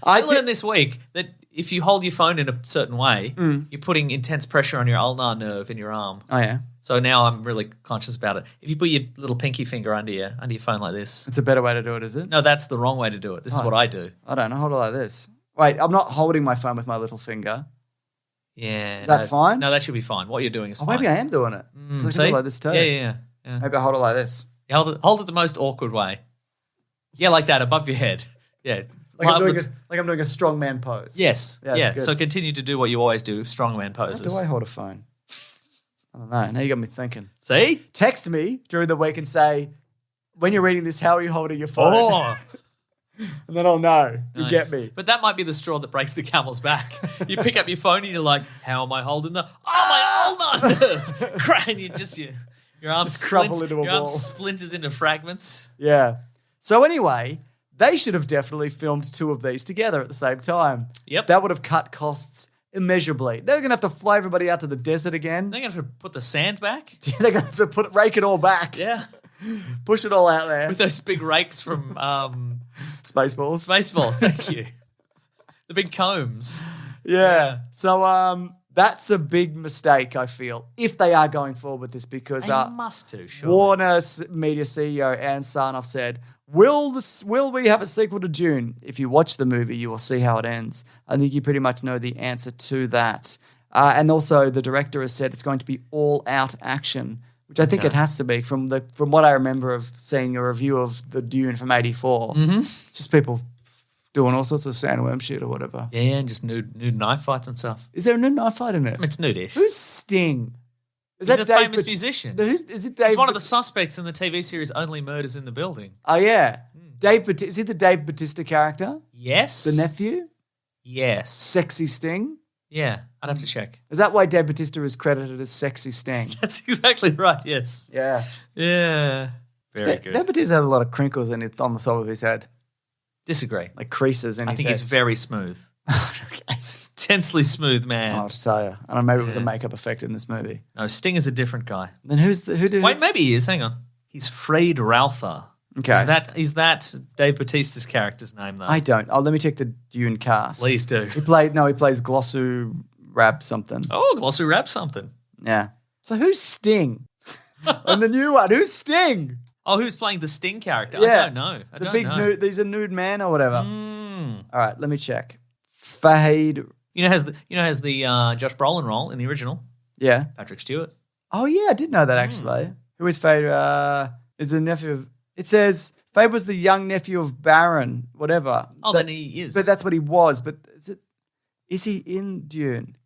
I learned this week that if you hold your phone in a certain way, you're putting intense pressure on your ulnar nerve in your arm. Oh, yeah. So now I'm really conscious about it. If you put your little pinky finger under your phone like this. It's a better way to do it, is it? No, that's the wrong way to do it. This is what I do. I don't know. Hold it like this. Wait, I'm not holding my phone with my little finger. Yeah. Is that fine? No, that should be fine. What you're doing is Oh, fine. maybe I am doing it. 'Cause I can do it like this too. Yeah. Maybe I hold it like this. You hold it the most awkward way. Yeah, like that, above your head. Yeah. Like I'm doing a strongman pose. Yes. Yeah, Yeah. that's good. So continue to do what you always do, strongman How poses. do I hold a phone? I don't know. Now you got me thinking. See? Text me during the week and say, when you're reading this, how are you holding your phone? Oh. And then I'll know. You Nice. get me. But that might be the straw that breaks the camel's back. You pick up your phone and you're like, how am I holding the... Oh, my ulnar nerve! Cry, and your arm Just crumple into a your arm ball. splinters into fragments. Yeah. So anyway, they should have definitely filmed 2 of these together at the same time. Yep. That would have cut costs immeasurably. They're going to have to fly everybody out to the desert again. They're going to have to put the sand back. They're going to have to rake it all back. Yeah. Push it all out there. With those big rakes from Spaceballs. Spaceballs. Thank you. The big combs. Yeah. So that's a big mistake, I feel, if they are going forward with this, because They must do, sure. Warner Media CEO Ann Sarnoff said, will we have a sequel to Dune? If you watch the movie, you will see how it ends. I think you pretty much know the answer to that. And also the director has said it's going to be all-out action, which I think it has to be from what I remember of seeing a review of the Dune from '84. Mm-hmm. Just people doing all sorts of sandworm shit or whatever. Yeah, and just nude knife fights and stuff. Is there a new knife fight in it? I mean, it's nudish. Who's Sting? He's a famous musician. Is it Dave? He's one of the suspects in the TV series Only Murders in the Building. Oh yeah, is he the Dave Bautista character? Yes. The nephew? Yes. Sexy Sting? Yeah, I'd have to check. Is that why Dave Bautista is credited as Sexy Sting? That's exactly right, yes. Yeah. Yeah. Very good. Dave Bautista has a lot of crinkles on the top of his head. Disagree. Like creases in I his think head. he's very smooth. Okay. Intensely smooth man. I'll just tell you. I don't know, maybe it was a makeup effect in this movie. No, Sting is a different guy. Then who did... Wait, maybe he is. Hang on. He's Freed Ralpher. Okay. Is that Dave Bautista's character's name, though? I don't. Oh, let me check the Dune cast. Please do. He plays Glossu Rab something. Oh, Glossy Rap something. Yeah. So who's Sting? And the new one, who's Sting? Oh, who's playing the Sting character? Yeah. I don't know. I The don't big know. nude, he's a nude man or whatever. Mm. All right, let me check. Fahid. Has the Josh Brolin role in the original. Yeah. Patrick Stewart. Oh, yeah, I did know that actually. Who is Fahid? Is the nephew of... It says Fahid was the young nephew of Baron, whatever. Oh, then he is. But that's what he was. But is he in Dune?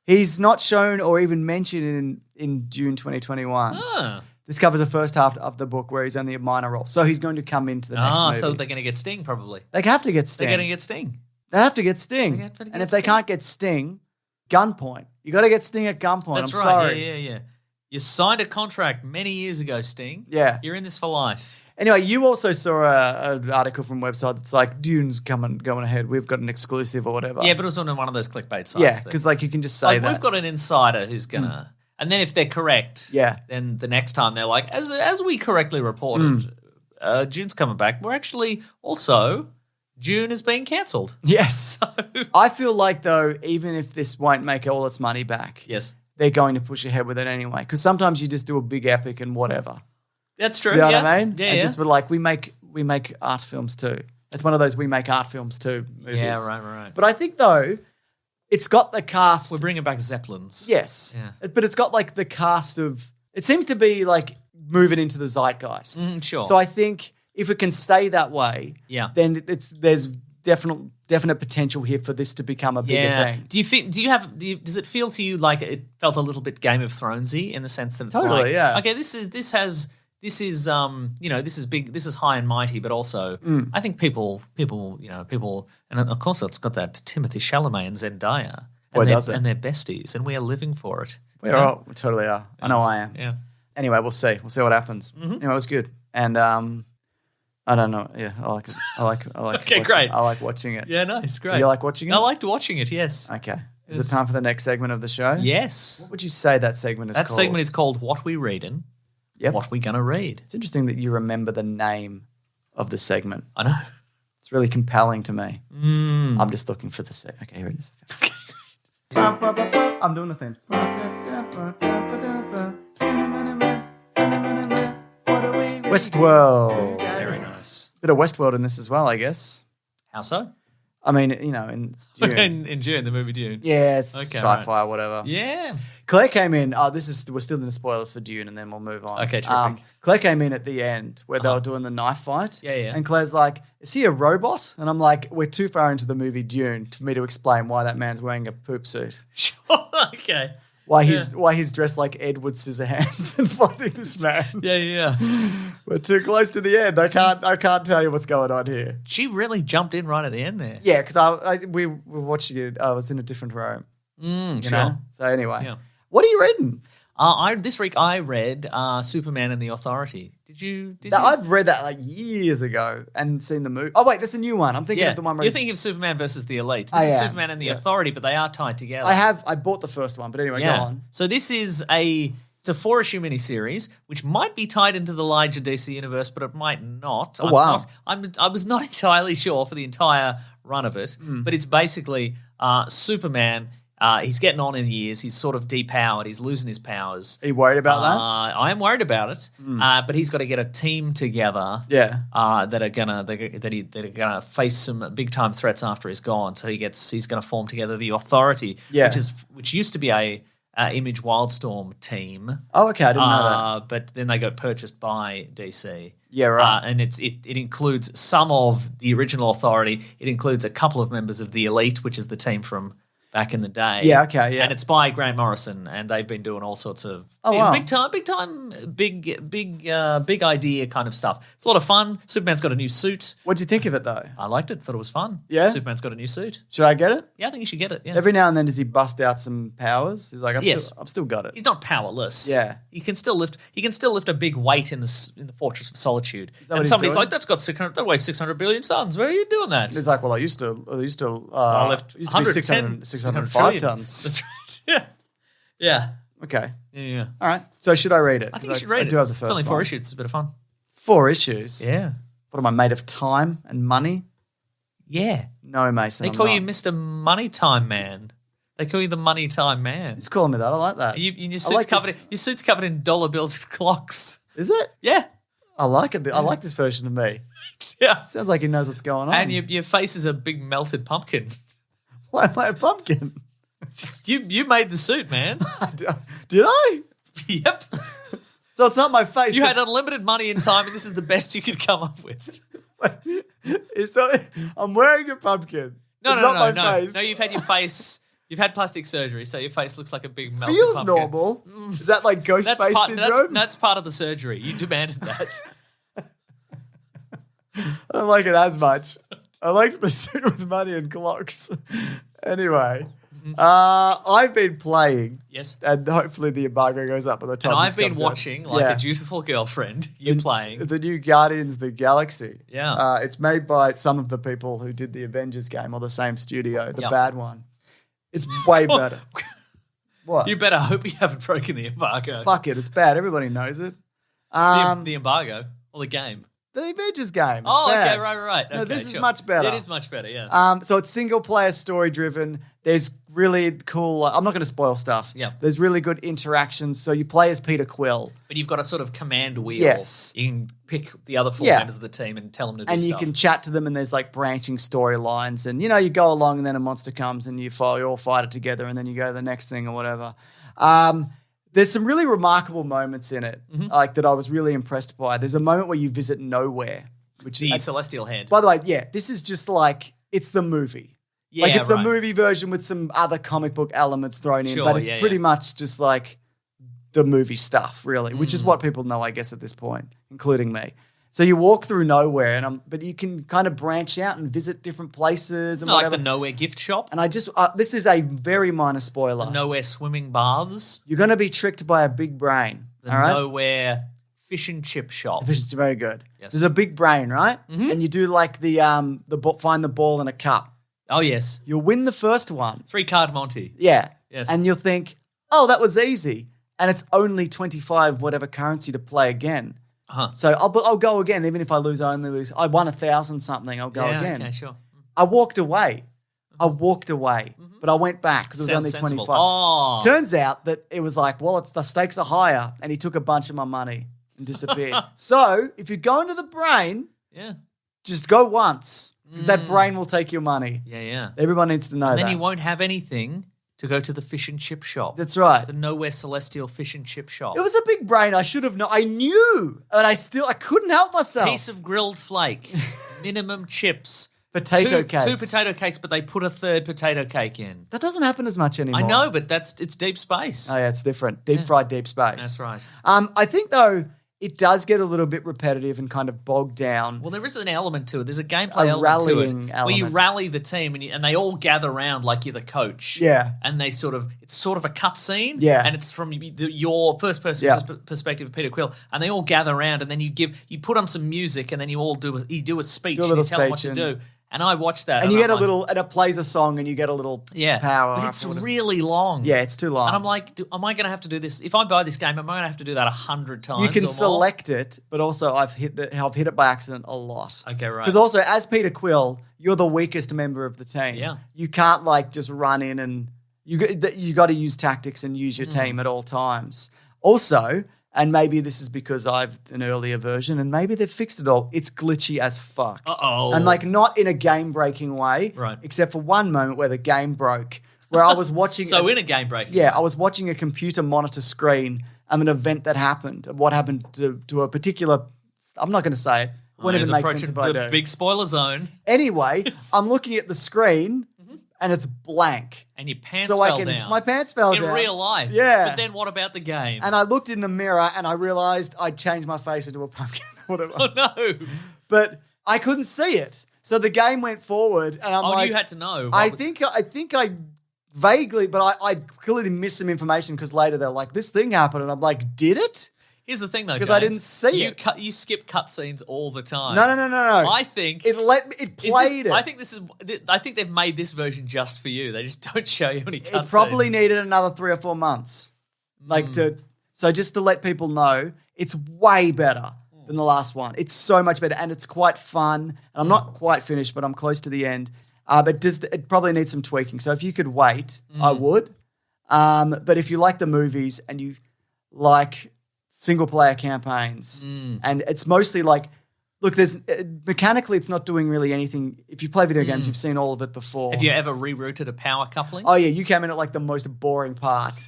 He's not shown or even mentioned in Dune 2021. Ah. This covers the first half of the book where he's only a minor role. So he's going to come into the next movie. So they're going to get Sting probably. They have to get Sting. They're going to get Sting. They have to get Sting. They have to get And if they Sting. can't get Sting, gunpoint. You got to get Sting at gunpoint. That's I'm right. sorry. Yeah. You signed a contract many years ago, Sting. Yeah. You're in this for life. Anyway, you also saw an article from a website that's like, Dune's going ahead. We've got an exclusive or whatever. Yeah, but it was on one of those clickbait sites. Yeah, because like you can just say like that. we've got an insider who's gonna, and then if they're correct, Yeah. then the next time they're like, as we correctly reported, June's coming back. We're actually also June is being cancelled. Yes. I feel like though, even if this won't make all its money back, Yes, they're going to push ahead with it anyway. Because sometimes you just do a big epic and whatever. that's true. Do you know yeah. what I mean? Yeah, and yeah. just be like, we make art films too. It's one of those we make art films too movies. Yeah, right. But I think though, it's got the cast. We're bringing back Zeppelins. Yes. Yeah. But it's got like the cast of. It seems to be like moving into the zeitgeist. Sure. So I think if it can stay that way, Yeah. then there's definite potential here for this to become a bigger thing. Does it feel to you like it felt a little bit Game of Thronesy in the sense that it's Totally, like, yeah. okay, this is big, this is high and mighty, but also I think people, and of course it's got that Timothée Chalamet and Zendaya, Boy, does it. and they're besties, and we are living for it. We totally are. I know I am. Yeah. Anyway, we'll see. We'll see what happens. Anyway, it was good. And I don't know. Yeah, I like it. I like Okay, watching, great. I like watching it. Yeah, nice, great. You like watching it? I liked watching it. Yes. Okay. Is it time for the next segment of the show? Yes. What would you say that segment is That called? segment is called "What We Reading." Yep. What we gonna read? It's interesting that you remember the name of the segment. I know. It's really compelling to me. I'm just looking for the segment. Okay, here it is. I'm doing the thing. Westworld. Very nice. Bit of Westworld in this as well, I guess. How so? I mean, in Dune. in June, the movie Dune. Yeah, it's Okay, sci-fi or whatever. Yeah. Claire came in. We're still in the spoilers for Dune, and then we'll move on. Okay, terrific. Claire came in at the end where they were doing the knife fight. Yeah, yeah. And Claire's like, "Is he a robot?" And I'm like, "We're too far into the movie Dune for me to explain why that man's wearing a poop suit." Sure. Okay. why he's dressed like Edward Scissorhands and fighting this man. Yeah. We're too close to the end. I can't tell you what's going on here. She really jumped in right at the end there. Yeah, because we were watching it. I was in a different room. You Sure. know? So anyway, Yeah. what are you reading? This week I read Superman and the Authority. Did you? I've read that like years ago and seen the movie. Oh wait, that's a new one. I'm thinking of the one where You're thinking of Superman versus the Elite. This is am, Superman and the Authority, but they are tied together. I bought the first one, but anyway, go on. So this is it's a 4-issue miniseries, which might be tied into the larger DC universe, but it might not. Oh, wow. I was not entirely sure for the entire run of it, but it's basically Superman. He's getting on in years. He's sort of depowered. He's losing his powers. Are you worried about that? I am worried about it, but he's got to get a team together. Yeah. That are gonna face some big time threats after he's gone. So he's gonna form together the Authority, Yeah. which used to be a Image Wildstorm team. Oh, okay. I didn't know that. But then they got purchased by DC. Yeah, right. And it includes some of the original Authority. It includes a couple of members of the Elite, which is the team from back in the day. Yeah, okay, yeah. And it's by Grant Morrison, and they've been doing all sorts of big idea kind of stuff. It's a lot of fun. Superman's got a new suit. What do you think of it, though? I liked it. Thought it was fun. Yeah? Superman's got a new suit. Should I get it? Yeah, I think you should get it. Yeah. Every now and then does he bust out some powers? He's like, I've still got it. He's not powerless. Yeah. He can still lift a big weight in the Fortress of Solitude. that what And he's somebody's doing? like, that weighs 600 billion tons. Where are you doing that? He's like, well, I used to lift be 605 tons. That's right. Yeah. Yeah. Okay. Yeah. All right. So should I read it? I think 'Cause you should read it. I do have the first It's only 4 one. issues. It's a bit of fun. 4 issues? Yeah. What am I, made of time and money? Yeah. No, Mason. They I'm call not. you Mr. Money Time Man. They call you the Money Time Man. Just calling me that. I like that. Your I suit's covered in dollar bills and clocks. Is it? Yeah. I like it. I like this version of me. Yeah. Sounds like he knows what's going on. And your face is a big melted pumpkin. Why am I a pumpkin? You made the suit, man. Did I? Yep. So it's not my face. You had unlimited money and time, and this is the best you could come up with. It's not, I'm wearing a pumpkin. It's not my face. No, you've had your face. You've had plastic surgery, so your face looks like a big melted Feels pumpkin. normal. Is that like ghost face syndrome? That's part of the surgery. You demanded that. I don't like it as much. I liked the suit with money and clocks. Anyway, I've been playing. Yes. And hopefully the embargo goes up by the time And this I've been comes out. watching, like a dutiful girlfriend, you playing. The new Guardians of the Galaxy. Yeah. It's made by some of the people who did the Avengers game, or the same studio, the Yep. bad one. It's way better. What? You better hope you haven't broken the embargo. Fuck it, it's bad. Everybody knows it. The embargo or the game. The Avengers game. It's Oh, bad. okay, right. No, Okay, this is sure. much better. It is much better, yeah. So it's single player, story driven. There's really cool. I'm not going to spoil stuff. Yeah. There's really good interactions. So you play as Peter Quill, But you've got a sort of command wheel. Yes. You can pick the other 4 Yeah. members of the team and tell them to do and stuff. you can chat to them. And there's like branching storylines. And you go along, and then a monster comes, and you all fight it together, and then you go to the next thing or whatever. There's some really remarkable moments in it, like that I was really impressed by. There's a moment where you visit Nowhere, which The is, Celestial Head. by the way, yeah, this is just like it's the movie. Yeah, like it's the right. movie version with some other comic book elements thrown in, Sure, but it's yeah, pretty yeah. much just like the movie stuff, really, which is what people know, I guess, at this point, including me. So you walk through Nowhere, but you can kind of branch out and visit different places and Like whatever. the Nowhere gift shop. And I just, this is a very minor spoiler. The Nowhere swimming baths. You're going to be tricked by a big brain. The all right? Nowhere fish and chip shop. It's very good. Yes. There's a big brain, right? And you do like the find the ball in a cup. Oh, yes. You'll win the first one. 3-card Monty. Yeah. Yes. And you'll think, oh, that was easy. And it's only 25 whatever currency to play again. Uh-huh. So I'll go again, even if I lose, I only lose. I won 1,000 something. I'll go Yeah, again. okay, sure. I walked away. But I went back because it was Sounds only sensible. 25. Oh. Turns out that it was like, well, the stakes are higher, and he took a bunch of my money and disappeared. So if you go into the brain, Yeah. just go once because that brain will take your money. Yeah. Everyone needs to know And that. then you won't have anything to go to the fish and chip shop. That's right. The Nowhere Celestial fish and chip shop. It was a big brain. I should have known. I knew, and I couldn't help myself. Piece of grilled flake, minimum chips, Potato cakes. Two potato cakes, but they put a third potato cake in. That doesn't happen as much anymore. I know, but it's deep space. Oh, yeah, it's different. Deep fried deep space. That's right. I think, though, it does get a little bit repetitive and kind of bogged down. Well, there is an element to it. There's a gameplay element to it. Where you rally the team and they all gather around like you're the coach. Yeah. And it's sort of a cutscene. Yeah. And it's from your first person perspective of Peter Quill. And they all gather around and then you put on some music and then you all do a speech and you tell them what to do. And I watched that. And you get a little, and it plays a song and you get a little power. But it's really long. Yeah, it's too long. And I'm like, am I going to have to do this? If I buy this game, am I going to have to do that 100 times? You can or select it, but also I've hit it by accident a lot. Okay, right. Because also, as Peter Quill, you're the weakest member of the team. Yeah. You can't just run in and you got to use tactics and use your team at all times. Also, and maybe this is because I've an earlier version, and maybe they've fixed it all. It's glitchy as fuck. Uh-oh. And not in a game-breaking way, right? Except for one moment where the game broke, where I was watching. In a game breaking. Yeah, I was watching a computer monitor screen of an event that happened. What happened to a particular? I'm not going to say it. Wouldn't even make sense if I do. Big spoiler zone. Anyway, I'm looking at the screen. And it's blank. And your pants fell down. My pants fell down. In real life. Yeah. But then what about the game? And I looked in the mirror and I realized I'd changed my face into a pumpkin or whatever. Oh, no. But I couldn't see it. So the game went forward and I'm like... you had to know. I think I vaguely, but I clearly missed some information because later they're like, this thing happened. And I'm like, did it? Here's the thing, though, because I didn't see it. You skip cutscenes all the time. No. I think it played it. I think they've made this version just for you. They just don't show you any cutscenes. It probably needed another 3 or 4 months, so just to let people know, it's way better than the last one. It's so much better, and it's quite fun. And I'm not quite finished, but I'm close to the end. But it probably needs some tweaking. So if you could wait, I would. But if you like the movies and you like single player campaigns, and it's mostly like, look, there's mechanically it's not doing really anything. If you play video games, you've seen all of it before. Have you ever rerouted a power coupling? Oh yeah, you came in at like the most boring part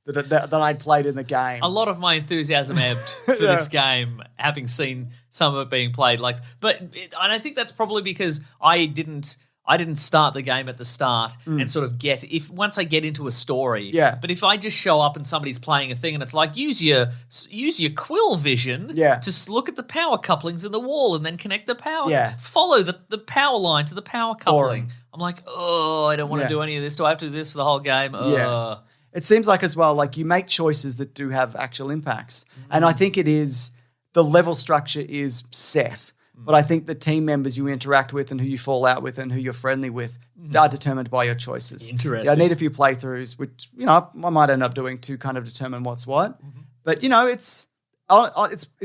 that I'd played in the game. A lot of my enthusiasm ebbed for this game, having seen some of it being played. And I think that's probably because I didn't start the game at the start and sort of once I get into a story. Yeah. But if I just show up and somebody's playing a thing and it's like, use your Quill vision to look at the power couplings in the wall and then connect the power. Yeah. Follow the power line to the power coupling. I'm like, I don't want to do any of this. Do I have to do this for the whole game? Yeah. It seems like as well, like you make choices that do have actual impacts. And I think the level structure is set. But I think the team members you interact with and who you fall out with and who you're friendly with are determined by your choices. Interesting. Yeah, I need a few playthroughs, which, I might end up doing to kind of determine what's what. But, it's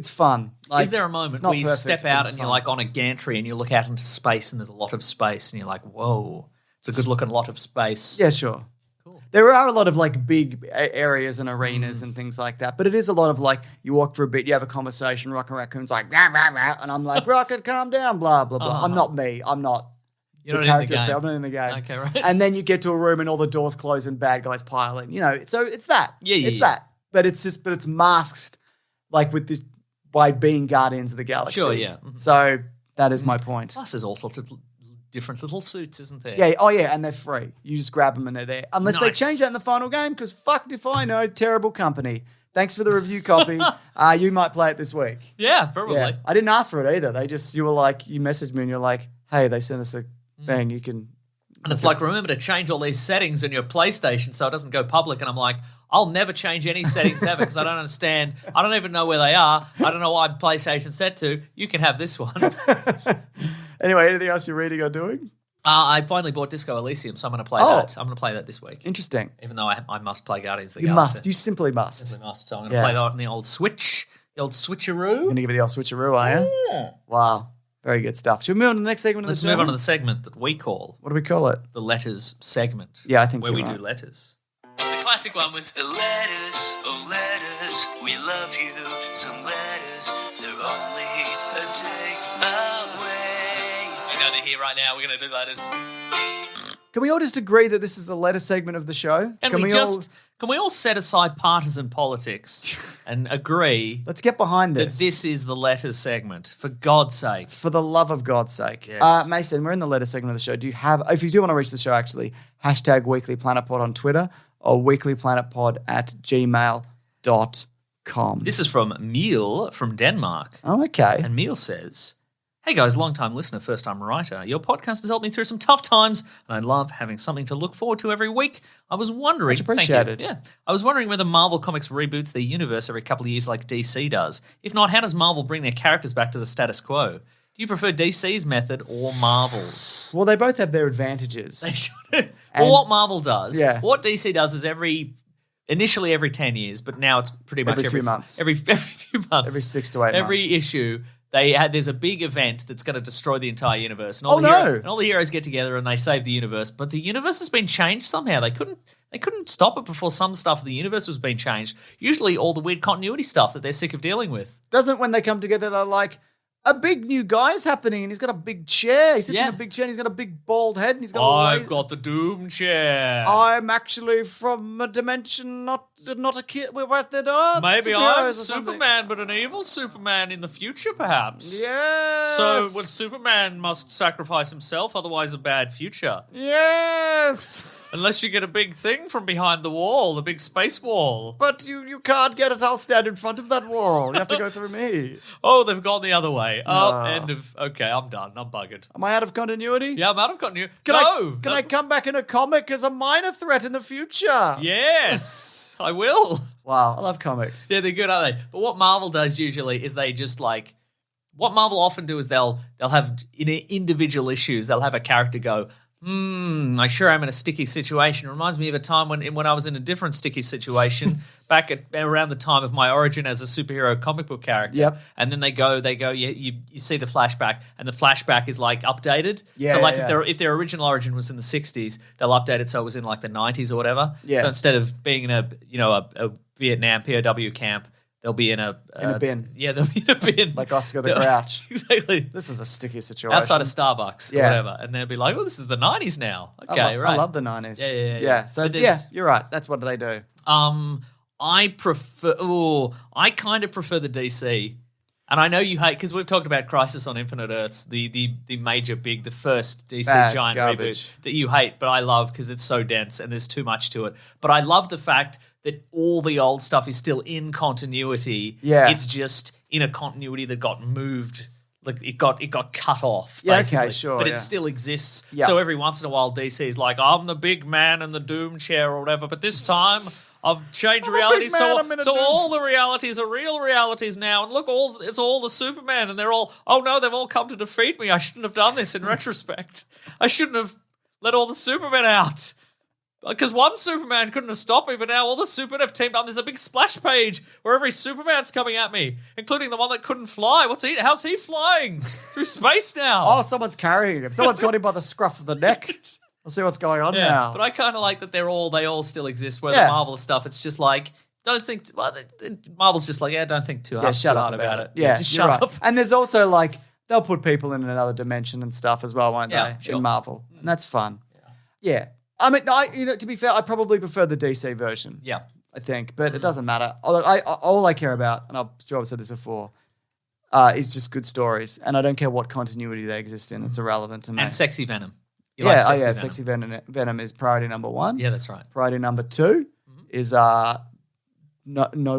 fun. Is there a moment where you step out and you're like on a gantry and you look out into space and there's a lot of space and you're like, whoa, it's a good looking lot of space? Yeah, sure. Cool. There are a lot of like big areas and arenas and things like that, but it is a lot of like you walk for a bit, you have a conversation, Rocket Raccoon's like, rah, rah, rah, and I'm like, Rocket, calm down, blah, blah, blah. I'm not me. I'm not You're the not character. in the game. I'm not in the game. Okay, right. And then you get to a room and all the doors close and bad guys pile in. So it's that. Yeah. That. But it's masked like with this by being Guardians of the Galaxy. Sure, yeah. So that is my point. Plus, there's all sorts of different little suits, isn't there? Yeah. Oh, yeah. And they're free. You just grab them and they're there. Unless they change that in the final game, because fucked if I know. Terrible company. Thanks for the review copy. You might play it this week. Yeah, probably. Yeah. I didn't ask for it either. You were like, you messaged me and you're like, hey, they sent us a thing. You can. And it's like, remember to change all these settings on your PlayStation so it doesn't go public. And I'm like, I'll never change any settings ever because I don't understand. I don't even know where they are. I don't know why PlayStation's set to. You can have this one. Anyway, anything else you're reading or doing? I finally bought Disco Elysium, so I'm going to play that. I'm going to play that this week. Interesting. Even though I must play Guardians of the You Galaxy. must. You simply must. Simply must. So I'm going to play that on the old Switch, the old switcheroo. You're going to give it the old switcheroo, are you? Yeah. Wow. Very good stuff. Should we move on to the next segment of the show? Let's move on to the segment that we call What do we call it? the letters segment. Yeah, I think where you're we right. do letters. The classic one was Letters, oh letters, we love you. Some letters, they're only a day away. you know they're here right now. We're going to do letters. Can we all just agree that this is the letter segment of the show? Can we all... just Can we all set aside partisan politics and agree Let's get behind that this. this is the letters segment? For God's sake. For the love of God's sake. Yes. Mason, we're in the letter segment of the show. If you do want to reach the show, actually, hashtag Weekly Planet Pod on Twitter or weeklyplanetpod@gmail.com. This is from Miel from Denmark. Oh, okay. And Miel says, hey guys, long-time listener, first-time writer. Your podcast has helped me through some tough times, and I love having something to look forward to every week. I was wondering... Much appreciated. Thank you. Yeah. I was wondering whether Marvel Comics reboots their universe every couple of years like DC does. If not, how does Marvel bring their characters back to the status quo? Do you prefer DC's method or Marvel's? Well, they both have their advantages. They should. Well, what Marvel does, Yeah. what DC does is initially every 10 years, but now it's pretty much Every few months. Every few months. Every 6 to 8 Every months. issue, there's a big event that's going to destroy the entire universe. And Oh, no. And all the heroes get together and they save the universe. But the universe has been changed somehow. They couldn't stop it before some stuff of the universe was being changed. Usually all the weird continuity stuff that they're sick of dealing with. Doesn't when they come together, they're like, a big new guy's happening and he's got a big chair. He sits in a big chair and he's got a big bald head and he's got I've got the Doom chair. I'm actually from a dimension, not a kid. We're at the Maybe superheroes I'm or something. Superman, but an evil Superman in the future, perhaps. Yes. So when Superman must sacrifice himself, otherwise a bad future. Yes. Unless you get a big thing from behind the wall, the big space wall. But you can't get it. I'll stand in front of that wall. You have to go through me. Oh, they've gone the other way. Okay, I'm done. I'm buggered. Am I out of continuity? Yeah, I'm out of continuity. Can I come back in a comic as a minor threat in the future? Yes, I will. Wow, I love comics. Yeah, they're good, aren't they? But what Marvel does usually is they just like... What Marvel often do is they'll have, in individual issues, they'll have a character go, I sure am in a sticky situation. It reminds me of a time when I was in a different sticky situation back at around the time of my origin as a superhero comic book character. Yep. And then they go, you see the flashback, and the flashback is like updated. Yeah, so like yeah. if their original origin was in the 60s, they'll update it so it was in like the 90s or whatever. Yeah. So instead of being in a Vietnam POW camp, they'll be in a bin. Yeah, they'll be in a bin. Like Oscar the Grouch. Exactly. This is a sticky situation. Outside of Starbucks or Yeah. whatever. And they'll be like, oh, this is the 90s now. Okay, right. I love the 90s. Yeah. So, But there's- you're right. That's what they do. I kind of prefer the DC. And I know you hate, because we've talked about Crisis on Infinite Earths, the major the first DC Bad giant garbage. reboot that you hate, but I love because it's so dense and there's too much to it. But I love the fact that all the old stuff is still in continuity. Yeah. It's just in a continuity that got moved. Like it got cut off, Yeah, basically. okay, sure, But yeah. it still exists. Yeah. So every once in a while, DC's like, I'm the big man in the Doom chair or whatever, but this time I've changed I'm a reality. big man, I'm in a So Doom- all the realities are real realities now. And look, it's all the Superman, and they're all, oh no, they've all come to defeat me. I shouldn't have done this in retrospect. I shouldn't have let all the Supermen out. Because one Superman couldn't have stopped me, but now all the Supermen have teamed up. There's a big splash page where every Superman's coming at me, including the one that couldn't fly. How's he flying through space now? Oh, someone's carrying him. Someone's got him by the scruff of the neck. I'll see what's going on now. But I kind of like that they all still exist. Where Yeah. the Marvel stuff, it's just like, don't think. Marvel's just like, don't think too hard, shut too up hard about it. Yeah, just you're shut right. up. And there's also like they'll put people in another dimension and stuff as well, won't Yeah, they? sure. In Marvel, and that's fun. Yeah. I mean, to be fair, I probably prefer the DC version. Yeah. I think, but it doesn't matter. All I care about, and I'm sure I've said this before, is just good stories, and I don't care what continuity they exist in. It's irrelevant to me. And sexy Venom. You like Venom. Sexy Venom is priority number 1. Yeah, that's right. Priority number 2 is no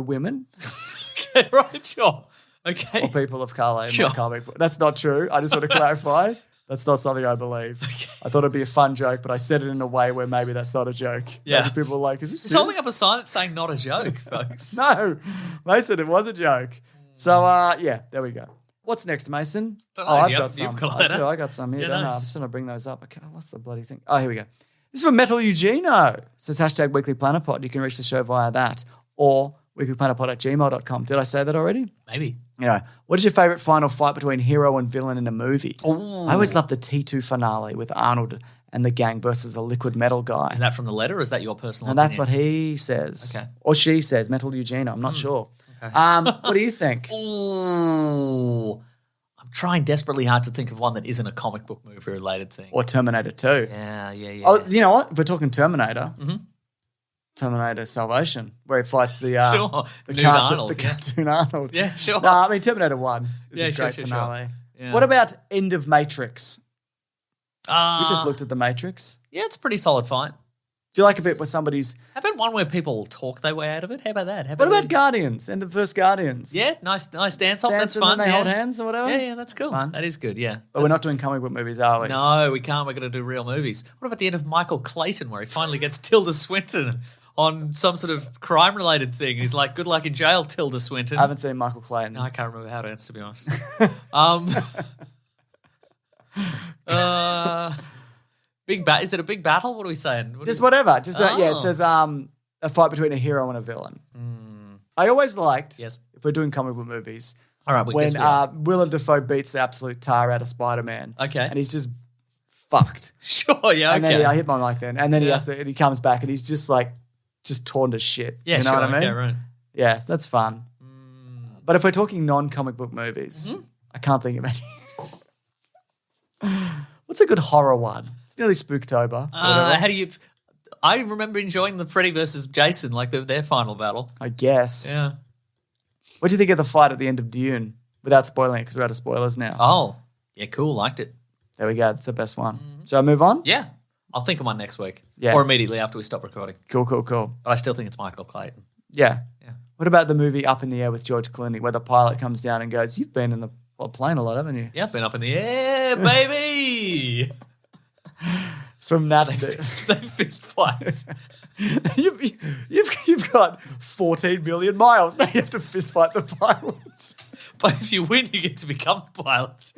women Okay, right, sure. Okay. or people of color in Sure. my comic book. That's not true. I just want to clarify. That's not something I believe. I thought it'd be a fun joke, but I said it in a way where maybe that's not a joke. Yeah. Maybe people are like, is this He's holding serious? up a sign that's saying not a joke, folks. No, Mason, it was a joke. So, there we go. What's next, Mason? Don't know, I've you got have- some. you've got I that. do. I got some here. Yeah, don't know. nice. I'm just going to bring those up. Okay, I lost the bloody thing. Oh, here we go. This is from Metal Eugenio. So it's hashtag Weekly Planet Pod. You can reach the show via that or weeklyplanetpod@gmail.com. Did I say that already? Maybe. What is your favorite final fight between hero and villain in a movie? Ooh. I always love the T2 finale with Arnold and the gang versus the liquid metal guy. Is that from the letter or is that your personal And that's opinion? what he says. Okay. Or she says, Metal Eugenio. I'm not sure. Okay. What do you think? Ooh. I'm trying desperately hard to think of one that isn't a comic book movie related thing. Or Terminator 2. Yeah. Oh, you know what? If we're talking Terminator, Terminator Salvation, where he fights the Sure. the Nude cartoon, Arnold, the yeah. cartoon Arnold. Yeah, sure. No, I mean Terminator 1 is Yeah, a sure, great sure. finale. Yeah. What about End of Matrix? Uh, We just looked at the Matrix. Yeah, it's a pretty solid fight. Do you like a bit where somebody's? How about one where people talk their way out of it? How about that? What about Guardians? End of first Guardians. Yeah, nice dance off. Dance That's and fun. then they yeah. hold hands or whatever. Yeah, that's cool. fun. That is good. Yeah, But we're not doing comic book movies, are we? No, we can't. We're going to do real movies. What about the end of Michael Clayton, where he finally gets Tilda Swinton on some sort of crime-related thing? He's like, "Good luck in jail, Tilda Swinton." I haven't seen Michael Clayton. No, I can't remember how to answer, to be honest. Is it a big battle? What are we saying? Just whatever. Just yeah. It Oh. says a fight between a hero and a villain. I always liked. Yes. If we're doing comic book movies, All right, we when guess we are. Willem Dafoe beats the absolute tar out of Spider-Man. Okay. And he's just fucked. Sure, yeah, And okay. then I hit my mic then. And then Yeah. and he comes back and he's just like, just torn to shit. Yeah, you know sure, what I mean? okay, right. Yeah, that's fun. But if we're talking non-comic book movies, Mm-hmm. I can't think of any. What's a good horror one? It's nearly Spooktober. How do you... I remember enjoying the Freddy versus Jason, like their final battle. I guess. Yeah. What do you think of the fight at the end of Dune? Without spoiling it, because we're out of spoilers now. Oh, yeah, cool. Liked it. There we go. That's the best one. Shall I move on? Yeah. I'll think of one next week. Yeah. Or immediately after we stop recording. Cool. But I still think it's Michael Clayton. Yeah. Yeah. What about the movie Up in the Air with George Clooney, where the pilot comes down and goes, "You've been in the plane a lot, haven't you?" Yeah, been up in the air, baby. It's from Nat. They fist fights. You've got 14 million miles. Now you have to fist fight the pilots. But if you win, you get to become a pilot.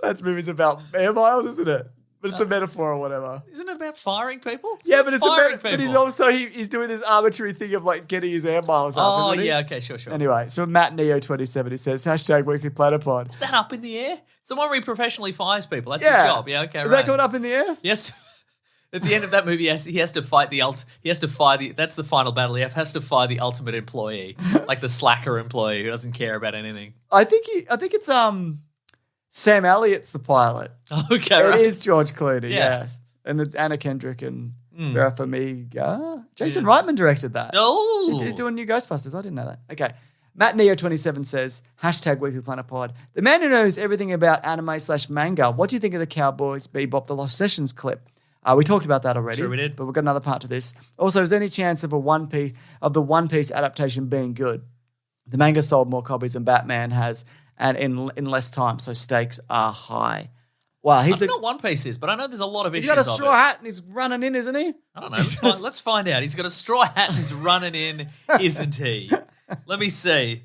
That movie's about air miles, isn't it? But it's a metaphor or whatever. Isn't it about firing people? Yeah, but it's firing about. But he's people. also he's doing this arbitrary thing of like getting his air miles up. Oh, isn't he? yeah, okay, sure. Anyway, so Matt Neo27, he says hashtag Weekly Platypod. Is that up in the air? It's the one where he professionally fires people. That's Yeah. his job. Yeah, okay, Is right. that going up in the air? Yes. At the end of that movie, he has to fight that's the final battle. He has to fire the ultimate employee, like the slacker employee who doesn't care about anything. I think it's Sam Elliott's the pilot. Okay, It right. is George Clooney, Yeah. yes. And Anna Kendrick and Vera Farmiga. Jason Yeah. Reitman directed that. Oh. He's doing new Ghostbusters. I didn't know that. Okay. Matt Neo27 says, hashtag Weekly Planet Pod. The man who knows everything about anime/manga. What do you think of the Cowboys Bebop The Lost Sessions clip? We talked about that already. Sure we did. But we've got another part to this. Also, is there any chance of the One Piece adaptation being good? The manga sold more copies than Batman has, and in less time, so stakes are high. Wow, I don't know what One Piece is, but I know there's a lot of he's issues got a of straw it. hat and he's running in, isn't he? I don't know. Let's find out. He's got a straw hat and he's running in, isn't he? Let me see.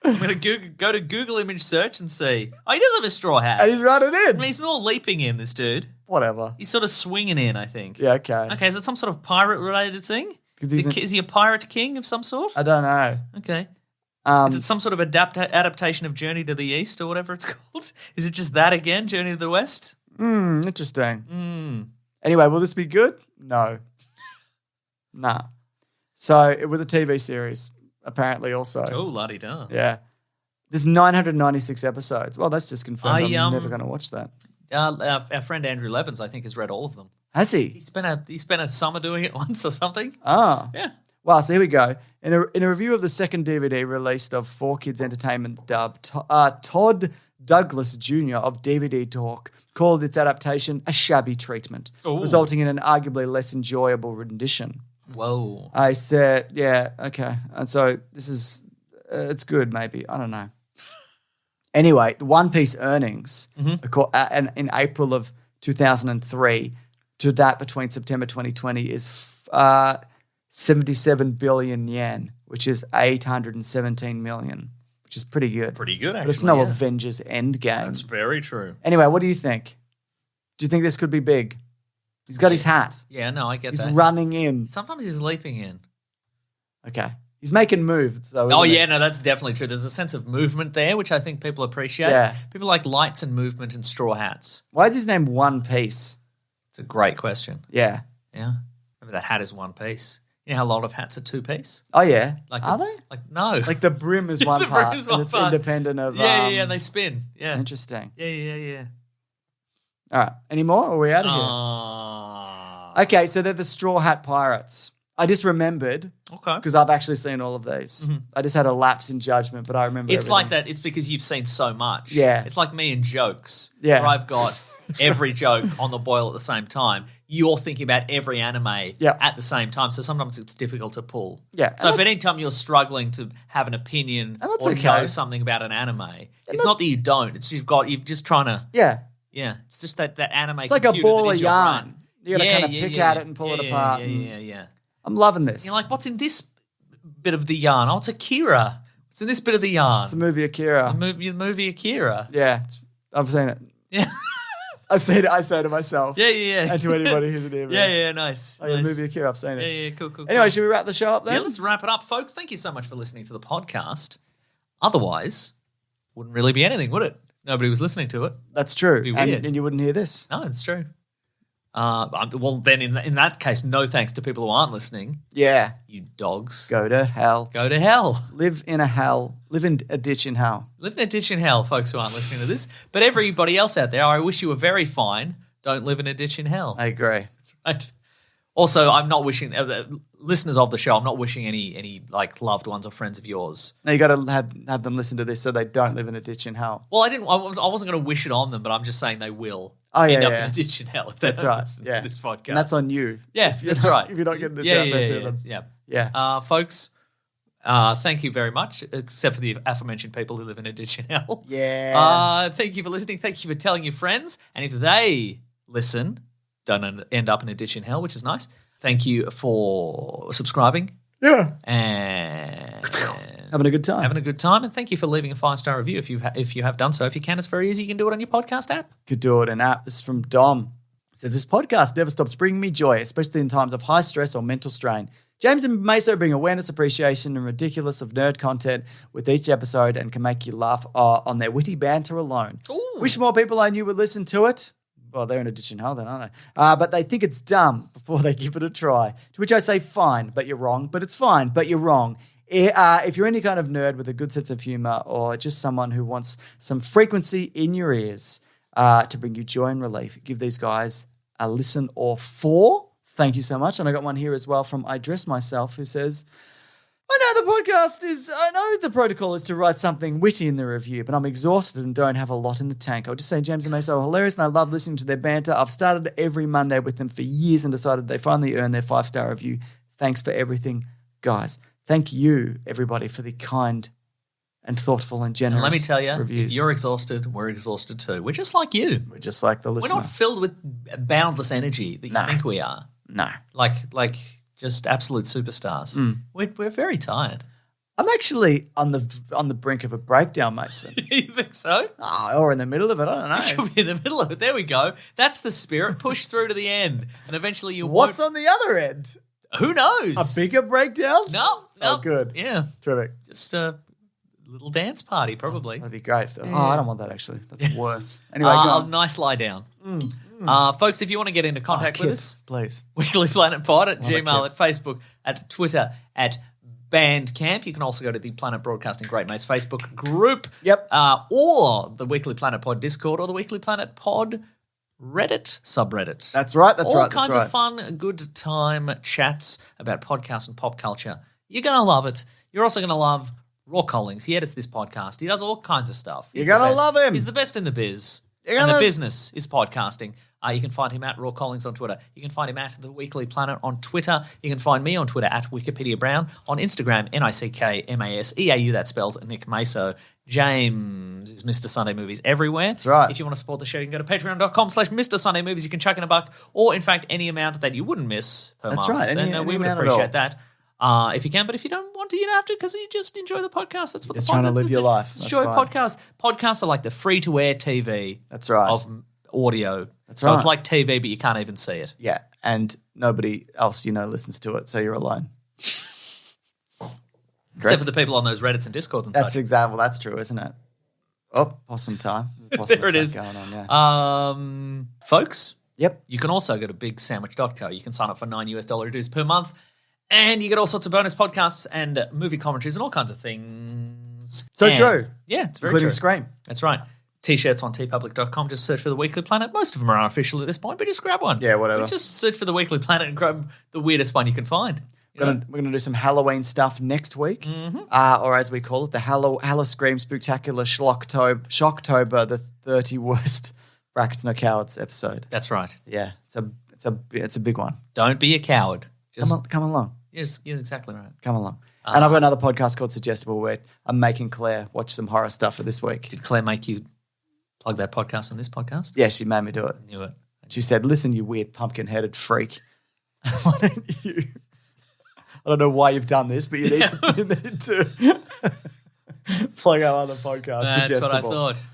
I'm going to go to Google image search and see. Oh, he does have a straw hat. And he's running in. I mean, he's more leaping in, this dude. Whatever. He's sort of swinging in, I think. Yeah, okay. Okay, is it some sort of pirate-related thing? 'Cause Is he a pirate king of some sort? I don't know. Okay. Um, Is it some sort of adaptation of Journey to the East or whatever it's called? Is it just that again, Journey to the West? Interesting. Anyway, will this be good? No. Nah. So it was a TV series, apparently also. Oh, la-di-da. Yeah. There's 996 episodes. Well, that's just confirmed. I'm never going to watch that. Our friend Andrew Levins, I think, has read all of them. Has he? He spent a summer doing it once or something. Oh. Yeah. Wow, so here we go. In a review of the second DVD released of 4Kids Entertainment dub, Todd Douglas Jr. of DVD Talk called its adaptation a shabby treatment, Ooh. resulting in an arguably less enjoyable rendition. Whoa. I said, yeah, okay. And so this is, it's good maybe. I don't know. Anyway, the One Piece earnings in April of 2003 to that between September 2020 is 77 billion yen, which is 817 million, which is pretty good. Pretty good, actually. But it's no yeah. Avengers Endgame. That's very true. Anyway, what do you think? Do you think this could be big? He's got his hat. Yeah, no, I get He's that. running in. Sometimes he's leaping in. Okay. He's making moves, though. Oh, isn't yeah, it? no, that's definitely true. There's a sense of movement there, which I think people appreciate. Yeah. People like lights and movement and straw hats. Why is his name One Piece? It's a great question. Yeah. Yeah. Maybe that hat is one piece. You know how a lot of hats are two piece? Oh, yeah. Like Are they? Like, no. Like the brim is one The brim part, is one and it's part. independent of... yeah, and they spin. Yeah. Interesting. Yeah. All right. Any more, or are we out of here? Okay, so they're the Straw Hat Pirates. I just remembered Okay. because I've actually seen all of these. I just had a lapse in judgment, but I remember It's everything. like that. It's because you've seen so much. Yeah. It's like me and jokes. Yeah. Where I've got every joke on the boil at the same time. You're thinking about every anime at the same time. So sometimes it's difficult to pull. Yeah. So if any time you're struggling to have an opinion And that's or okay. know something about an anime, it's not that you don't. It's you're just trying to. Yeah. Yeah. It's just that anime. It's like a computer ball that of is your yarn. brain. You got to kind of pick at it and pull it apart. Yeah. I'm loving this. You're like, what's in this bit of the yarn? Oh, it's Akira. What's in this bit of the yarn? It's the movie Akira. The movie Akira. Yeah, I've seen it. Yeah. I say to myself. Yeah. And to anybody who's near me. Yeah, nice. Oh, yeah, nice. the movie Akira, I've seen it. Yeah, cool. Anyway, should we wrap the show up then? Yeah, let's wrap it up, folks. Thank you so much for listening to the podcast. Otherwise, wouldn't really be anything, would it? Nobody was listening to it. That's true. Be weird. And you wouldn't hear this. No, it's true. Well, then in that case, no thanks to people who aren't listening. Yeah. You dogs. Go to hell. Go to hell. Live in a hell. Live in a ditch in hell. Live in a ditch in hell, folks who aren't listening to this. But everybody else out there, I wish you were very fine. Don't live in a ditch in hell. I agree. Right. Also, I'm not wishing listeners of the show. I'm not wishing any like loved ones or friends of yours. Now you got to have them listen to this so they don't live in a ditch in hell. Well, I wasn't going to wish it on them, but I'm just saying they will end up in a ditch in hell if they that's don't right. listen Yeah, to this podcast. and that's on you. Yeah, that's right. If you're not getting this out there to them. Yeah. Folks, thank you very much, except for the aforementioned people who live in a ditch in hell. Yeah. Thank you for listening. Thank you for telling your friends. And if they listen, don't end up in a ditch in hell, which is nice. Thank you for subscribing. Yeah. And Having a good time. Having a good time. And thank you for leaving a 5-star review if you have done so. If you can, it's very easy. You can do it on your podcast app. Could do it in app. This is from Dom. It says, this podcast never stops bringing me joy, especially in times of high stress or mental strain. James and Meso bring awareness, appreciation, and ridiculous of nerd content with each episode and can make you laugh on their witty banter alone. Ooh. Wish more people I knew would listen to it. Well, they're in a ditch in hell then, aren't they? But they think it's dumb before they give it a try. To which I say, fine, but you're wrong. But it's fine, but you're wrong. If you're any kind of nerd with a good sense of humor or just someone who wants some frequency in your ears to bring you joy and relief, give these guys a listen or 4. Thank you so much. And I got one here as well from I Dress Myself who says, I know the protocol is to write something witty in the review, but I'm exhausted and don't have a lot in the tank. I'll just say James and Meso are hilarious and I love listening to their banter. I've started every Monday with them for years and decided they finally earned their 5-star review. Thanks for everything, guys. Thank you, everybody, for the kind and thoughtful and generous And let me tell you, reviews. if you're exhausted, we're exhausted too. We're just like you. We're just like the listener. We're not filled with boundless energy that you think we are. No. Like just absolute superstars. We're very tired. I'm actually on the brink of a breakdown, Mason. You think so? Or in the middle of it, I don't know. Could be in the middle of it. There we go. That's the spirit. Push through to the end. And eventually you What's on the other end? Who knows? A bigger breakdown? No. Oh, good. Yeah. Terrific. Just a little dance party, probably. That'd be great. I don't want that, actually. That's worse. Anyway, go on. Nice lie down. Folks, if you want to get into contact with us, please. Weekly Planet Pod at Love it, Gmail, Kip. at Facebook, at Twitter, at Bandcamp. You can also go to the Planet Broadcasting Great Mates Facebook group. Yep. Or the Weekly Planet Pod Discord or the Weekly Planet Pod Reddit subreddit. That's right. All kinds of fun, good time chats about podcasts and pop culture. You're going to love it. You're also going to love Raw Collings. He edits this podcast. He does all kinds of stuff. You're going to love him. He's the best in the biz. You're And the gonna- business is podcasting. You can find him at Raw Collings on Twitter. You can find him at The Weekly Planet on Twitter. You can find me on Twitter at Wikipedia Brown. On Instagram, NICKMASEAU. That spells Nick Meso. James is Mr. Sunday Movies everywhere. That's right. If you want to support the show, you can go to patreon.com/Mr. Sunday Movies. You can chuck in $1 or, in fact, any amount that you wouldn't miss per That's month. right. Any And we would amount at appreciate all. that. If you can, but if you don't want to, you don't have to because you just enjoy the podcast. That's what Just the trying to podcast live is. your life. Just That's enjoy right. podcasts. Podcasts are like the free-to-air TV That's right. of audio. That's so right. it's like TV, but you can't even see it. Yeah, and nobody else listens to it, so you're alone. Except for the people on those Reddits and Discords and That's such. exactly. That's true, isn't it? Oh, possum time. Possum There it attack is. Going on, yeah. Folks, Yep. you can also go to bigsandwich.co. You can sign up for $9 dues per month, and you get all sorts of bonus podcasts and movie commentaries and all kinds of things. So And- true. Yeah, it's very Including true. Scream. That's right. T-shirts on tpublic.com. Just search for The Weekly Planet. Most of them are unofficial at this point, but just grab one. Yeah, whatever. But just search for The Weekly Planet and grab the weirdest one you can find. We're gonna do some Halloween stuff next week, or as we call it, the Hallow Scream Spectacular Shocktober, the 30 worst brackets no cowards episode. That's right. Yeah, it's a big one. Don't be a coward. Just Come along. Yes, you're exactly right. Come along. And I've got another podcast called Suggestible where I'm making Claire watch some horror stuff for this week. Did Claire make you plug that podcast on this podcast? Yeah, she made me do it. I knew it. She said, "Listen, you weird pumpkin-headed freak. Why don't you? I don't know why you've done this, but you need to plug our other podcast. That's Suggestible." what I thought.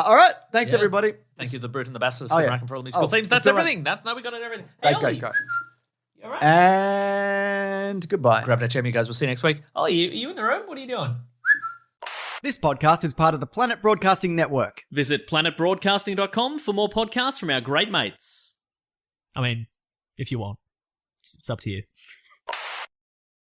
All right. Thanks, everybody. Thank you, The Brute and the Bastard, Oh, yeah. for all the musical themes. let's That's do it. everything. No, we got it everything. Hey, Go. You all right? And goodbye. Grab that chair, you guys. We'll see you next week. Oh, are you in the room? What are you doing? This podcast is part of the Planet Broadcasting Network. Visit planetbroadcasting.com for more podcasts from our great mates. I mean, if you want. It's up to you.